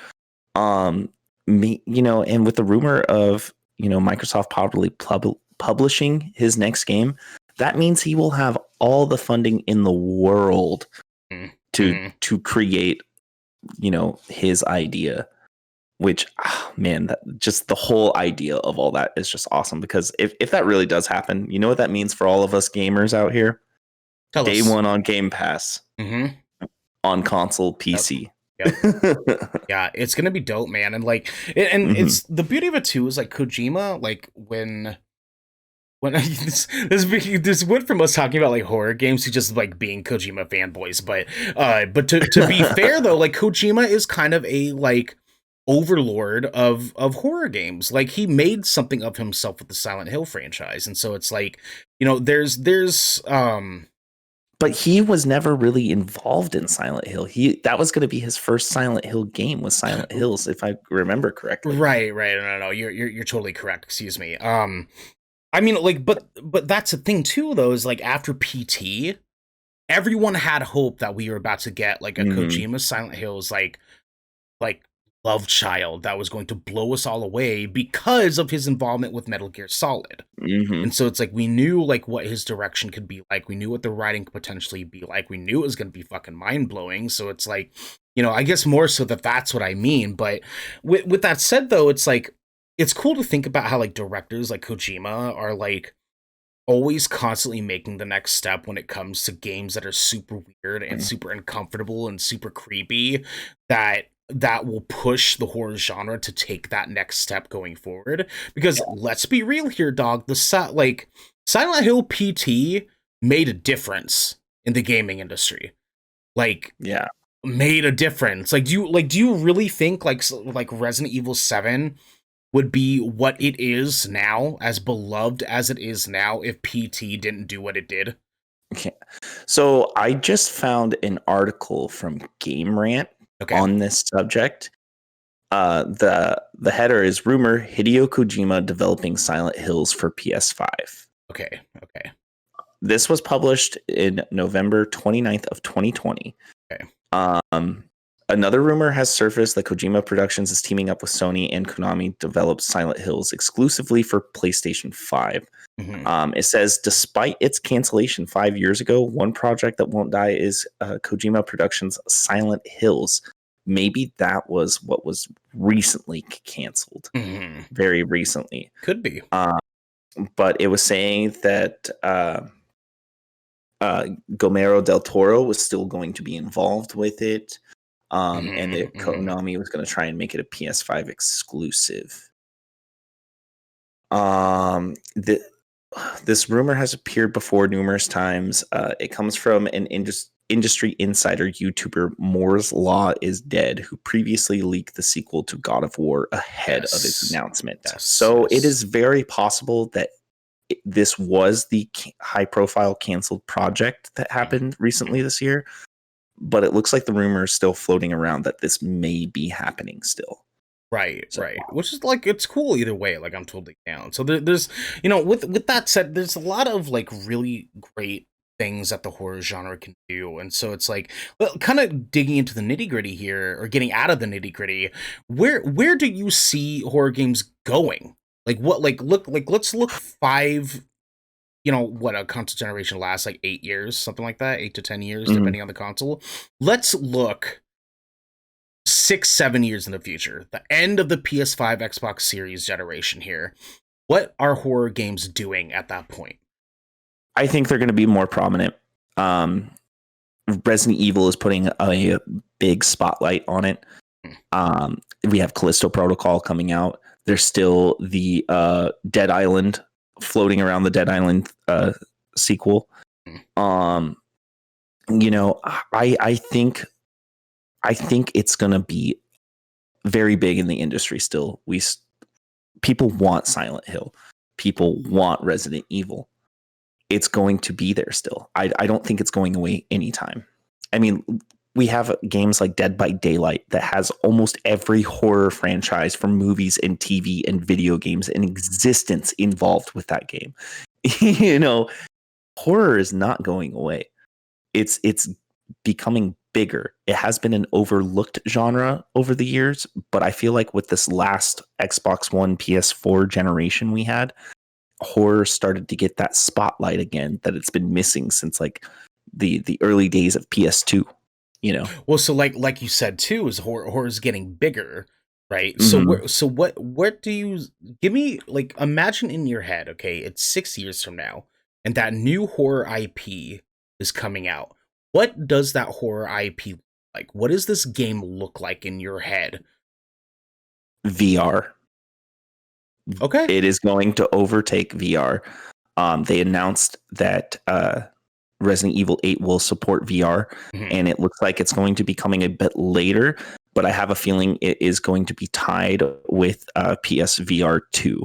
And with the rumor of Microsoft probably publishing his next game, that means he will have all the funding in the world to Mhm. to create his idea. Which man, just the whole idea of all that is just awesome. Because if that really does happen, you know what that means for all of us gamers out here? Tell Day us. one on Game Pass Mm-hmm. on console Yep. PC. Yep. Yeah, it's gonna be dope, man. And like, and Mhm. it's the beauty of it too is like Kojima, like when this went from us talking about like horror games to just like being Kojima fanboys, but to be fair though, like Kojima is kind of a like overlord of horror games. Like he made something of himself with the Silent Hill franchise, and so it's like there's But he was never really involved in Silent Hill. That was going to be his first Silent Hill game, was Silent Hills, if I remember correctly. right, no, you're totally correct. Excuse me. I mean, like, but that's the thing too, though, is like after PT, everyone had hope that we were about to get like a Hmm. Kojima Silent Hills like love child that was going to blow us all away because of his involvement with Metal Gear Solid. Hmm. And so it's like we knew like what his direction could be like. We knew what the writing could potentially be like. We knew it was going to be fucking mind blowing. So it's like, I guess more so that's what I mean. But with that said, though, it's like it's cool to think about how like directors like Kojima are like always constantly making the next step when it comes to games that are super weird and super uncomfortable and super creepy that will push the horror genre to take that next step going forward. Because let's be real here, dog, like Silent Hill PT made a difference in the gaming industry. Like Yeah. made a difference. Do you really think like Resident Evil 7 would be what it is now, as beloved as it is now, if PT didn't do what it did? Okay. So I just found an article from Game Rant Okay. on this subject. The header is rumor Hideo Kojima developing Silent Hills for PS5. Okay. Okay. This was published in November 29th of 2020. Okay. Um, Another rumor has surfaced that Kojima Productions is teaming up with Sony and Konami to develop Silent Hills exclusively for PlayStation 5. Hmm. It says, despite its cancellation 5 years ago, one project that won't die is Kojima Productions' Silent Hills. Maybe that was what was recently canceled, Hmm. very recently. Could be. But it was saying that Gomero del Toro was still going to be involved with it, and that Hmm. Konami was going to try and make it a PS5 exclusive. This rumor has appeared before numerous times. It comes from an industry insider YouTuber, Moore's Law is Dead, who previously leaked the sequel to God of War ahead of its Yes. announcement. Yes. So it Yes. is very possible that this was the high profile canceled project that happened recently this year, but it looks like the rumor is still floating around that this may be happening still. Right, So right. Which is like it's cool either way. Like I'm totally down. So there's with that said, there's a lot of like really great things that the horror genre can do, and so it's like well, kind of digging into the nitty gritty here, or getting out of the nitty gritty. Where do you see horror games going? Like what? Let's look five. What a console generation lasts like 8 years, something like that, 8 to 10 years, mhm. depending on the console. Let's look 6, 7 years in the future, the end of the PS5 Xbox Series generation here. What are horror games doing at that point? I think they're going to be more prominent. Um, Resident Evil is putting a big spotlight on it. Hmm. We have Callisto Protocol coming out. There's still the Dead Island floating around, the Dead Island sequel. Hmm. Um, I think it's gonna be very big in the industry still. People want Silent Hill. People want Resident Evil. It's going to be there still. I don't think it's going away anytime. I mean, we have games like Dead by Daylight that has almost every horror franchise from movies and TV and video games in existence involved with that game. Horror is not going away. It's becoming bigger. It has been an overlooked genre over the years, but I feel like with this last Xbox One, PS4 generation we had, horror started to get that spotlight again that it's been missing since like the early days of PS2, you know. Well, so like you said too, is horror is getting bigger, right? So Mm-hmm. what do you give me like imagine in your head, okay, it's 6 years from now, and that new horror IP is coming out. What does that horror IP look like? What does this game look like in your head? VR. Okay. It is going to overtake VR. They announced that Resident Evil 8 will support VR, Mhm. and it looks like it's going to be coming a bit later, but I have a feeling it is going to be tied with PSVR 2.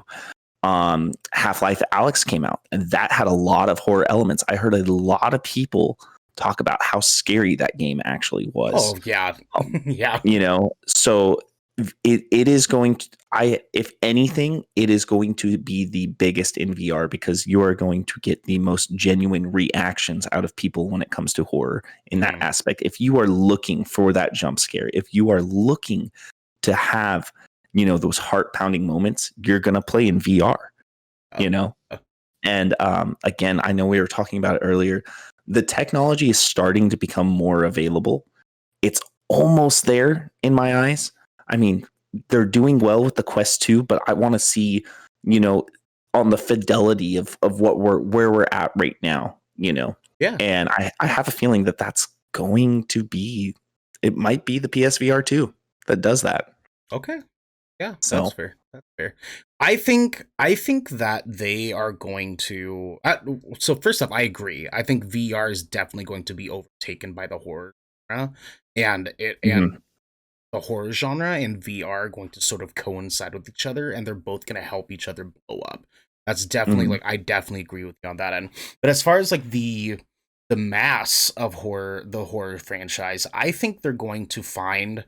Half-Life Alyx came out, and that had a lot of horror elements. I heard a lot of people talk about how scary that game actually was. Oh yeah. Yeah. So it is going to, if anything, it is going to be the biggest in VR because you are going to get the most genuine reactions out of people when it comes to horror in that Mhm. aspect. If you are looking for that jump scare, if you are looking to have those heart pounding moments, you're gonna play in VR. Uh, you know uh, and again, I know we were talking about it earlier. The technology is starting to become more available. It's almost there in my eyes. I mean, they're doing well with the Quest 2, but I want to see, you know, on the fidelity of where we're at right now. yeah. And I have a feeling that that's going to be, it might be the PSVR 2 that does that. Okay. Yeah, that's So, fair. That's fair. I think that they are going to. So first off, I agree. I think VR is definitely going to be overtaken by the horror genre, and mhm, the horror genre and VR are going to sort of coincide with each other, and they're both going to help each other blow up. That's definitely mhm, like I definitely agree with you on that end. But as far as like the mass of horror, the horror franchise, I think they're going to find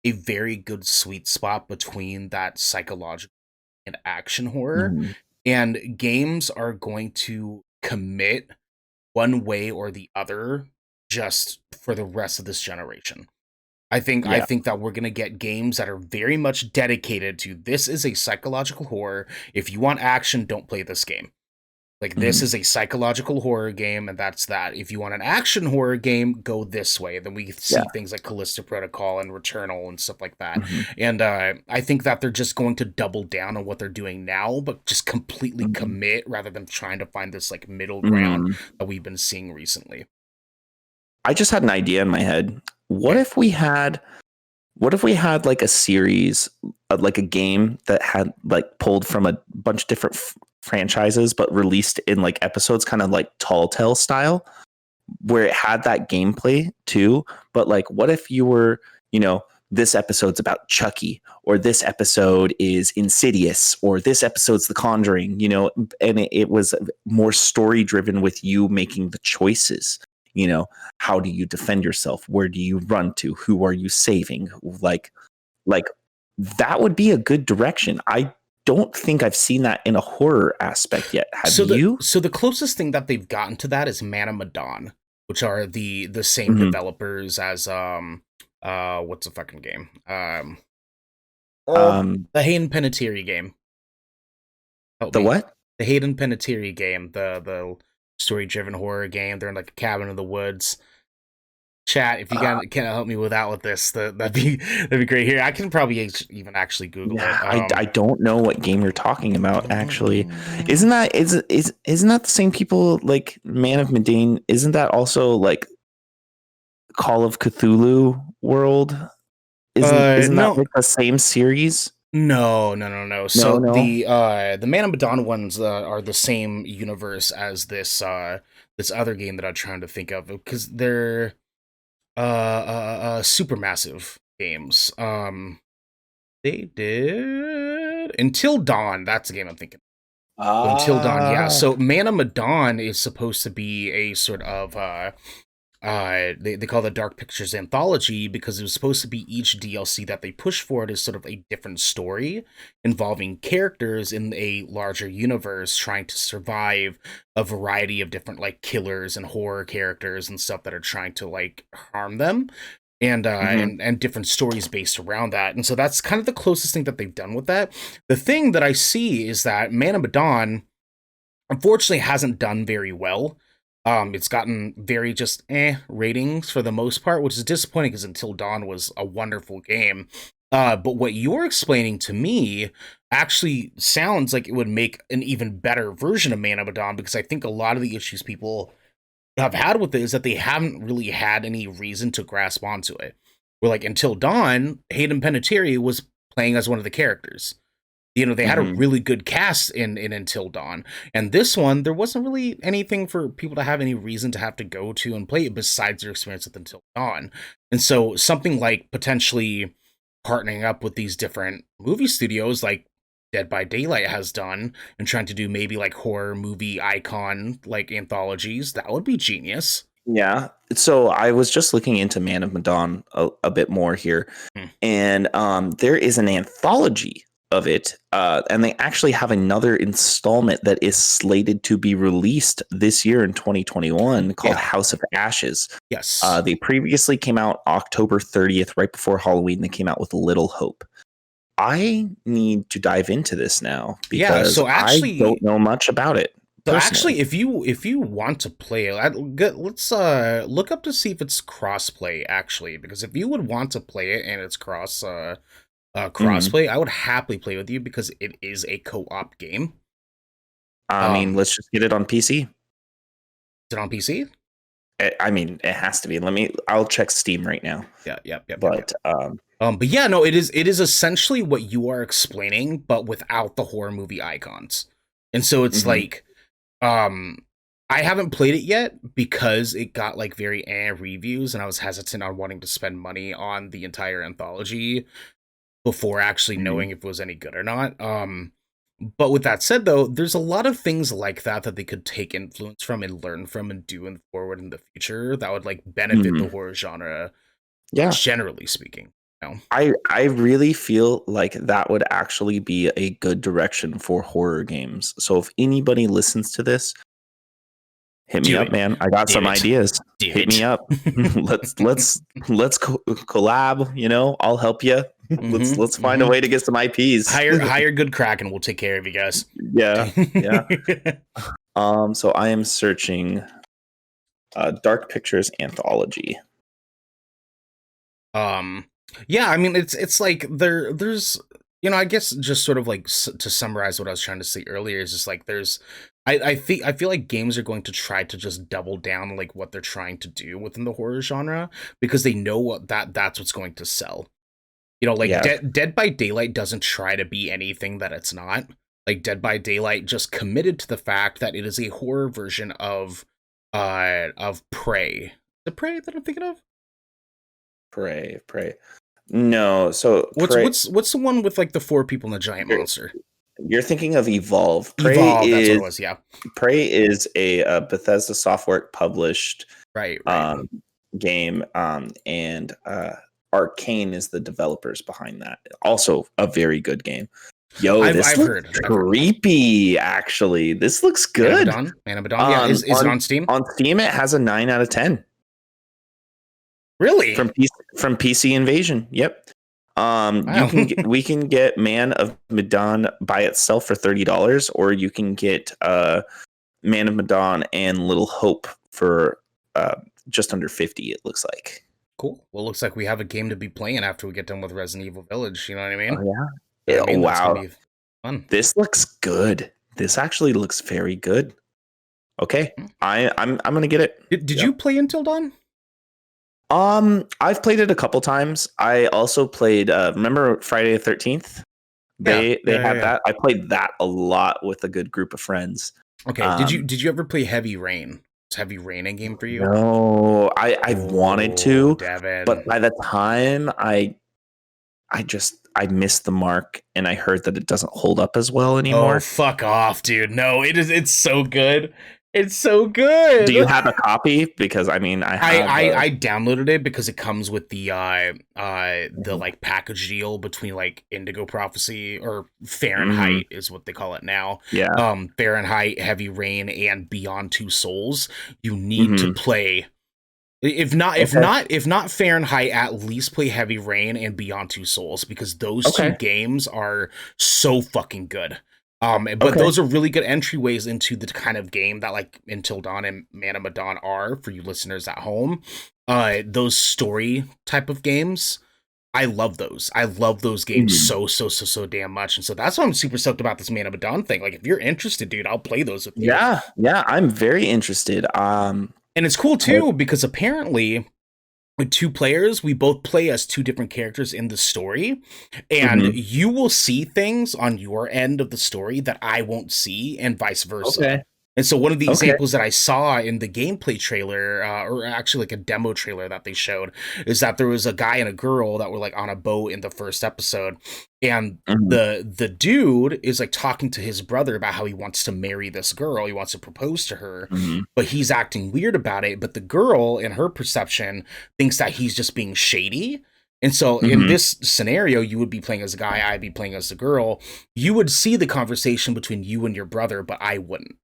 a very good sweet spot between that psychological and action horror, mhm. and games are going to commit one way or the other just for the rest of this generation. I Yeah. think that we're going to get games that are very much dedicated to this is a psychological horror. If you want action, don't play this game. Like this Mhm, is a psychological horror game, and that's that. If you want an action horror game, go this way. Then we yeah. see things like Callisto Protocol and Returnal and stuff like that. Mhm, And I think that they're just going to double down on what they're doing now, but just completely mhm, commit rather than trying to find this like middle ground mhm. that we've been seeing recently. I just had an idea in my head. What Okay. if we had what if we had like a series, like a game that had like pulled from a bunch of different franchises, but released in like episodes, kind of like Tall Tale style, where it had that gameplay too. But like, what if you were, this episode's about Chucky, or this episode is Insidious, or this episode's The Conjuring, and it was more story driven with you making the choices. How do you defend yourself? Where do you run to? Who are you saving? Like that would be a good direction. I don't think I've seen that in a horror aspect yet. Have you? So the closest thing that they've gotten to that is Man of Medan, which are the same Mhm. developers as what's the fucking game? Um, The Hayden Panettiere game. Help the me. what? The Hayden Panettiere game, the story driven horror game. They're in like a cabin in the woods. Chat, if you can help me with this, that'd be great. Here, I can probably even actually Google it. Yeah, I don't know what game you're talking about. Actually, isn't that the same people like Man of Medan? Isn't that also like Call of Cthulhu World? Isn't that No, like the same series? no. No, So no. the Man of Medan ones are the same universe as this other game that I'm trying to think of because they're super massive games. They did Until Dawn. That's the game I'm thinking. Until Dawn, yeah. Ah. So Man of Medan is supposed to be a sort of they call it Dark Pictures anthology because it was supposed to be each DLC that they push forward is sort of a different story involving characters in a larger universe trying to survive a variety of different like killers and horror characters and stuff that are trying to like harm them and Mhm. and different stories based around that. And so that's kind of the closest thing that they've done with that. The thing that I see is that Man of Medan unfortunately hasn't done very well. It's gotten very just ratings for the most part, which is disappointing because Until Dawn was a wonderful game. But what you're explaining to me actually sounds like it would make an even better version of Man of Medan because I think a lot of the issues people have had with it is that they haven't really had any reason to grasp onto it. Where like Until Dawn, Hayden Panettiere was playing as one of the characters. You know, they had a Mhm. really good cast in Until Dawn. And this one, there wasn't really anything for people to have any reason to have to go to and play it besides their experience with Until Dawn. And so something like potentially partnering up with these different movie studios like Dead by Daylight has done and trying to do maybe like horror movie icon like anthologies, that would be genius. Yeah. So I was just looking into Man of Medan a bit more here, Hmm. and there is an anthology of it, and they actually have another installment that is slated to be released this year in 2021 called Yeah. House of Ashes. Yes. They previously came out October 30th, right before Halloween. They came out with Little Hope. I need to dive into this now Yeah. because I don't know much about it So personally. actually, if you want to play it, let's look up to see if it's crossplay actually, because if you would want to play it and it's Mhm. crossplay, I would happily play with you because it is a co-op game. I mean, Um, let's just get it on PC. is it on PC? I mean, it has to be. I'll check Steam right now. Yep. But But yeah, no, it is essentially what you are explaining, but without the horror movie icons. And so it's mhm, like, um, I haven't played it yet because it got like very reviews, and I was hesitant on wanting to spend money on the entire anthology before actually mhm, knowing if it was any good or not. But with that said, though, there's a lot of things like that that they could take influence from and learn from and do in forward in the future that would like benefit the mhm. horror genre, Yeah, generally speaking. You know? I really feel like that would actually be a good direction for horror games. So if anybody listens to this, hit me Do up, it, man. I got do some it, ideas. do Hit me it. up. let's collab. You know, I'll help you. Let's find a Mm-hmm. way to get some IPs. Hire good Kraken. We'll take care of you guys. Yeah, yeah. So I am searching Dark Pictures Anthology. um, yeah, I mean it's like there's I guess just sort of like to summarize what I was trying to say earlier is just like there's I feel like games are going to try to just double down on, like what they're trying to do within the horror genre because they know that's what's going to sell. You know, like Yeah. Dead by Daylight doesn't try to be anything that it's not. Like Dead by Daylight just committed to the fact that it is a horror version of Prey. The Prey that I'm thinking of? Pray. No, so pray. What's the one with like the four people and the giant You're, monster? you're thinking of Evolve. Evolve, that's what it was, yeah. Prey is a Bethesda software published Right. um, game, and Arcane is the developers behind that. Also, a very good game. Yo, this I've looks heard. creepy. Actually, this looks good. Man of Medan. Yeah, is it on Steam? On Steam, it has a 9 out of 10 Really? from PC Invasion. Yep. Wow. We can get Man of Medan by itself for $30, or you can get Man of Medan and Little Hope for just under 50. It looks like. Cool. Well, looks like we have a game to be playing after we get done with Resident Evil Village. You know what I Oh mean? yeah. I mean, that's gonna Wow. be fun. This looks good. This actually looks very good. Okay, I'm gonna get it. Did you play Until Dawn? I've played it a couple times. I also played. Remember Friday the 13th? They had that. I played that a lot with a good group of friends. Okay. Did you ever play Heavy Rain? Is Heavy Rain a game for you? No, I wanted to, Devin. but by the time I missed the mark, and I heard that it doesn't hold up as well anymore. Oh, fuck off, dude. No, it is. It's so good. It's so good. Do you have a copy? Because I mean, I downloaded it because it comes with the like package deal between like Indigo Prophecy or Fahrenheit is what they call it now. Yeah. Fahrenheit, Heavy Rain, and Beyond Two Souls. You need to play. If not Fahrenheit, at least play Heavy Rain and Beyond Two Souls, because those two games are so fucking good. But those are really good entryways into the kind of game that like Until Dawn and Man of Medan are for you listeners at home. Those story type of games, I love those. I love those games so damn much. And so that's why I'm super stoked about this Man of Medan thing. Like, if you're interested, dude, I'll play those with you. Yeah, I'm very interested. And it's cool too, because apparently with two players, we both play as two different characters in the story, and you will see things on your end of the story that I won't see, and vice versa. And so one of the examples that I saw in the gameplay trailer, or actually like a demo trailer that they showed, is that there was a guy and a girl that were like on a boat in the first episode. And the dude is like talking to his brother about how he wants to marry this girl. He wants to propose to her, but he's acting weird about it. But the girl, in her perception, thinks that he's just being shady. And so in this scenario, you would be playing as a guy, I'd be playing as a girl. You would see the conversation between you and your brother, but I wouldn't.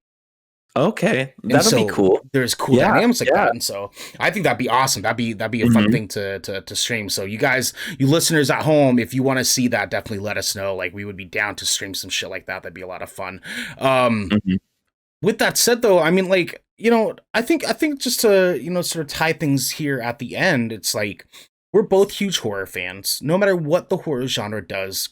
Okay, that'd be cool. There's cool dynamics like that, and so I think that'd be awesome. That'd be a fun thing to stream. So you guys, you listeners at home, if you want to see that, definitely let us know. Like, we would be down to stream some shit like that. That'd be a lot of fun. With that said, though, I mean, like, you know, I think just to, you know, sort of tie things here at the end, it's like we're both huge horror fans. No matter what the horror genre does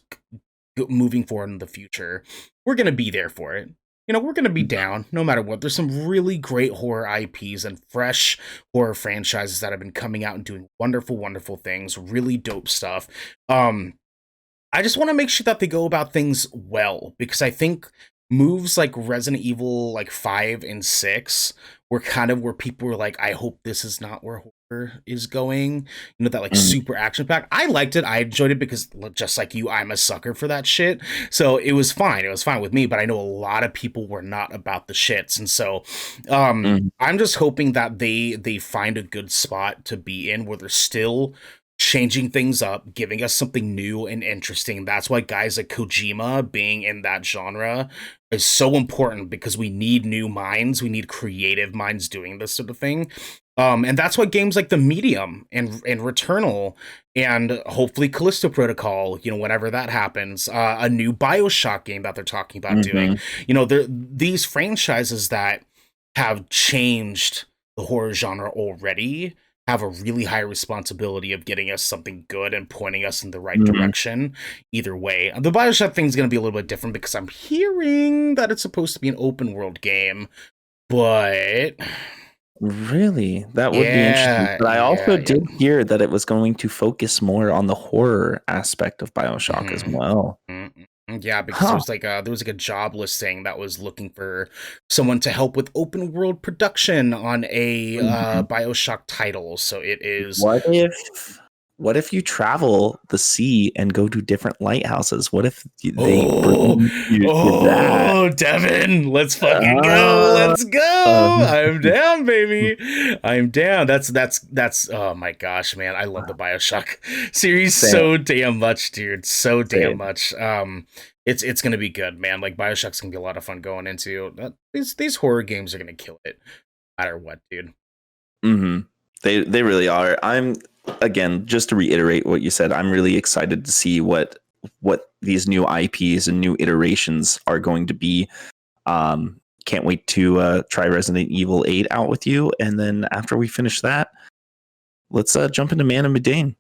moving forward in the future, we're gonna be there for it. You know, we're going to be down no matter what. There's some really great horror IPs and fresh horror franchises that have been coming out and doing wonderful, wonderful things, really dope stuff. I just want to make sure that they go about things well, because I think moves like Resident Evil like 5 and 6 were kind of where people were like, I hope this is not where horror is going. You know, that like super action pack. I liked it. I enjoyed it because, just like you, I'm a sucker for that shit. So it was fine. It was fine with me, but I know a lot of people were not about the shits. And so I'm just hoping that they find a good spot to be in where they're still changing things up, giving us something new and interesting. That's why guys like Kojima being in that genre is so important, because we need new minds. We need creative minds doing this sort of thing. And that's why games like The Medium and Returnal and hopefully Callisto Protocol, you know, whenever that happens, a new BioShock game that they're talking about doing, you know, these franchises that have changed the horror genre already have a really high responsibility of getting us something good and pointing us in the right direction either way. The BioShock thing is going to be a little bit different, because I'm hearing that it's supposed to be an open world game, but really, that would be interesting. But I also did hear that it was going to focus more on the horror aspect of BioShock as well. Yeah, because there was like a job listing that was looking for someone to help with open world production on a BioShock title. So it is. What if you travel the sea and go to different lighthouses? What if they bring you to that? Oh, Devin, let's fucking go! Let's go! I'm down, baby. I'm down. That's. Oh my gosh, man! I love the BioShock series so damn much, dude. So damn much. It's gonna be good, man. Like, BioShock's gonna be a lot of fun going into. These horror games are gonna kill it, no matter what, dude. They really are. Again, just to reiterate what you said, I'm really excited to see what these new IPs and new iterations are going to be. can't wait to try Resident Evil 8 out with you. And then after we finish that, let's jump into Man of Medan.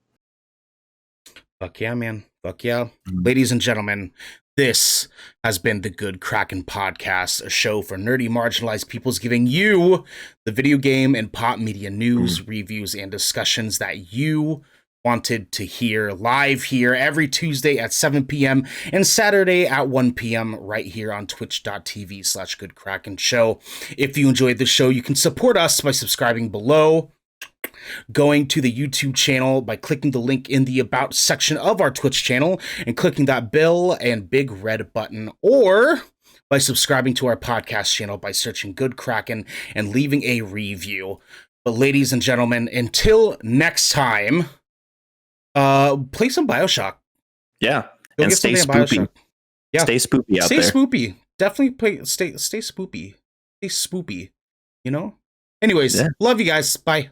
Fuck yeah, man. Fuck yeah. Ladies and gentlemen, this has been the Good Kraken Podcast, a show for nerdy, marginalized peoples giving you the video game and pop media news, reviews, and discussions that you wanted to hear live here every Tuesday at 7 p.m. and Saturday at 1 p.m. right here on twitch.tv/Good Kraken Show. If you enjoyed the show, you can support us by subscribing below, going to the YouTube channel by clicking the link in the About section of our Twitch channel and clicking that bell and big red button, or by subscribing to our podcast channel by searching Good Kraken and leaving a review. But ladies and gentlemen, until next time, play some BioShock. Yeah. Go and get stay something at spoopy. BioShock. Yeah. Stay spoopy out Stay there. spoopy. Definitely stay spoopy. Stay spoopy. You know? Anyways, Yeah. love you guys. Bye.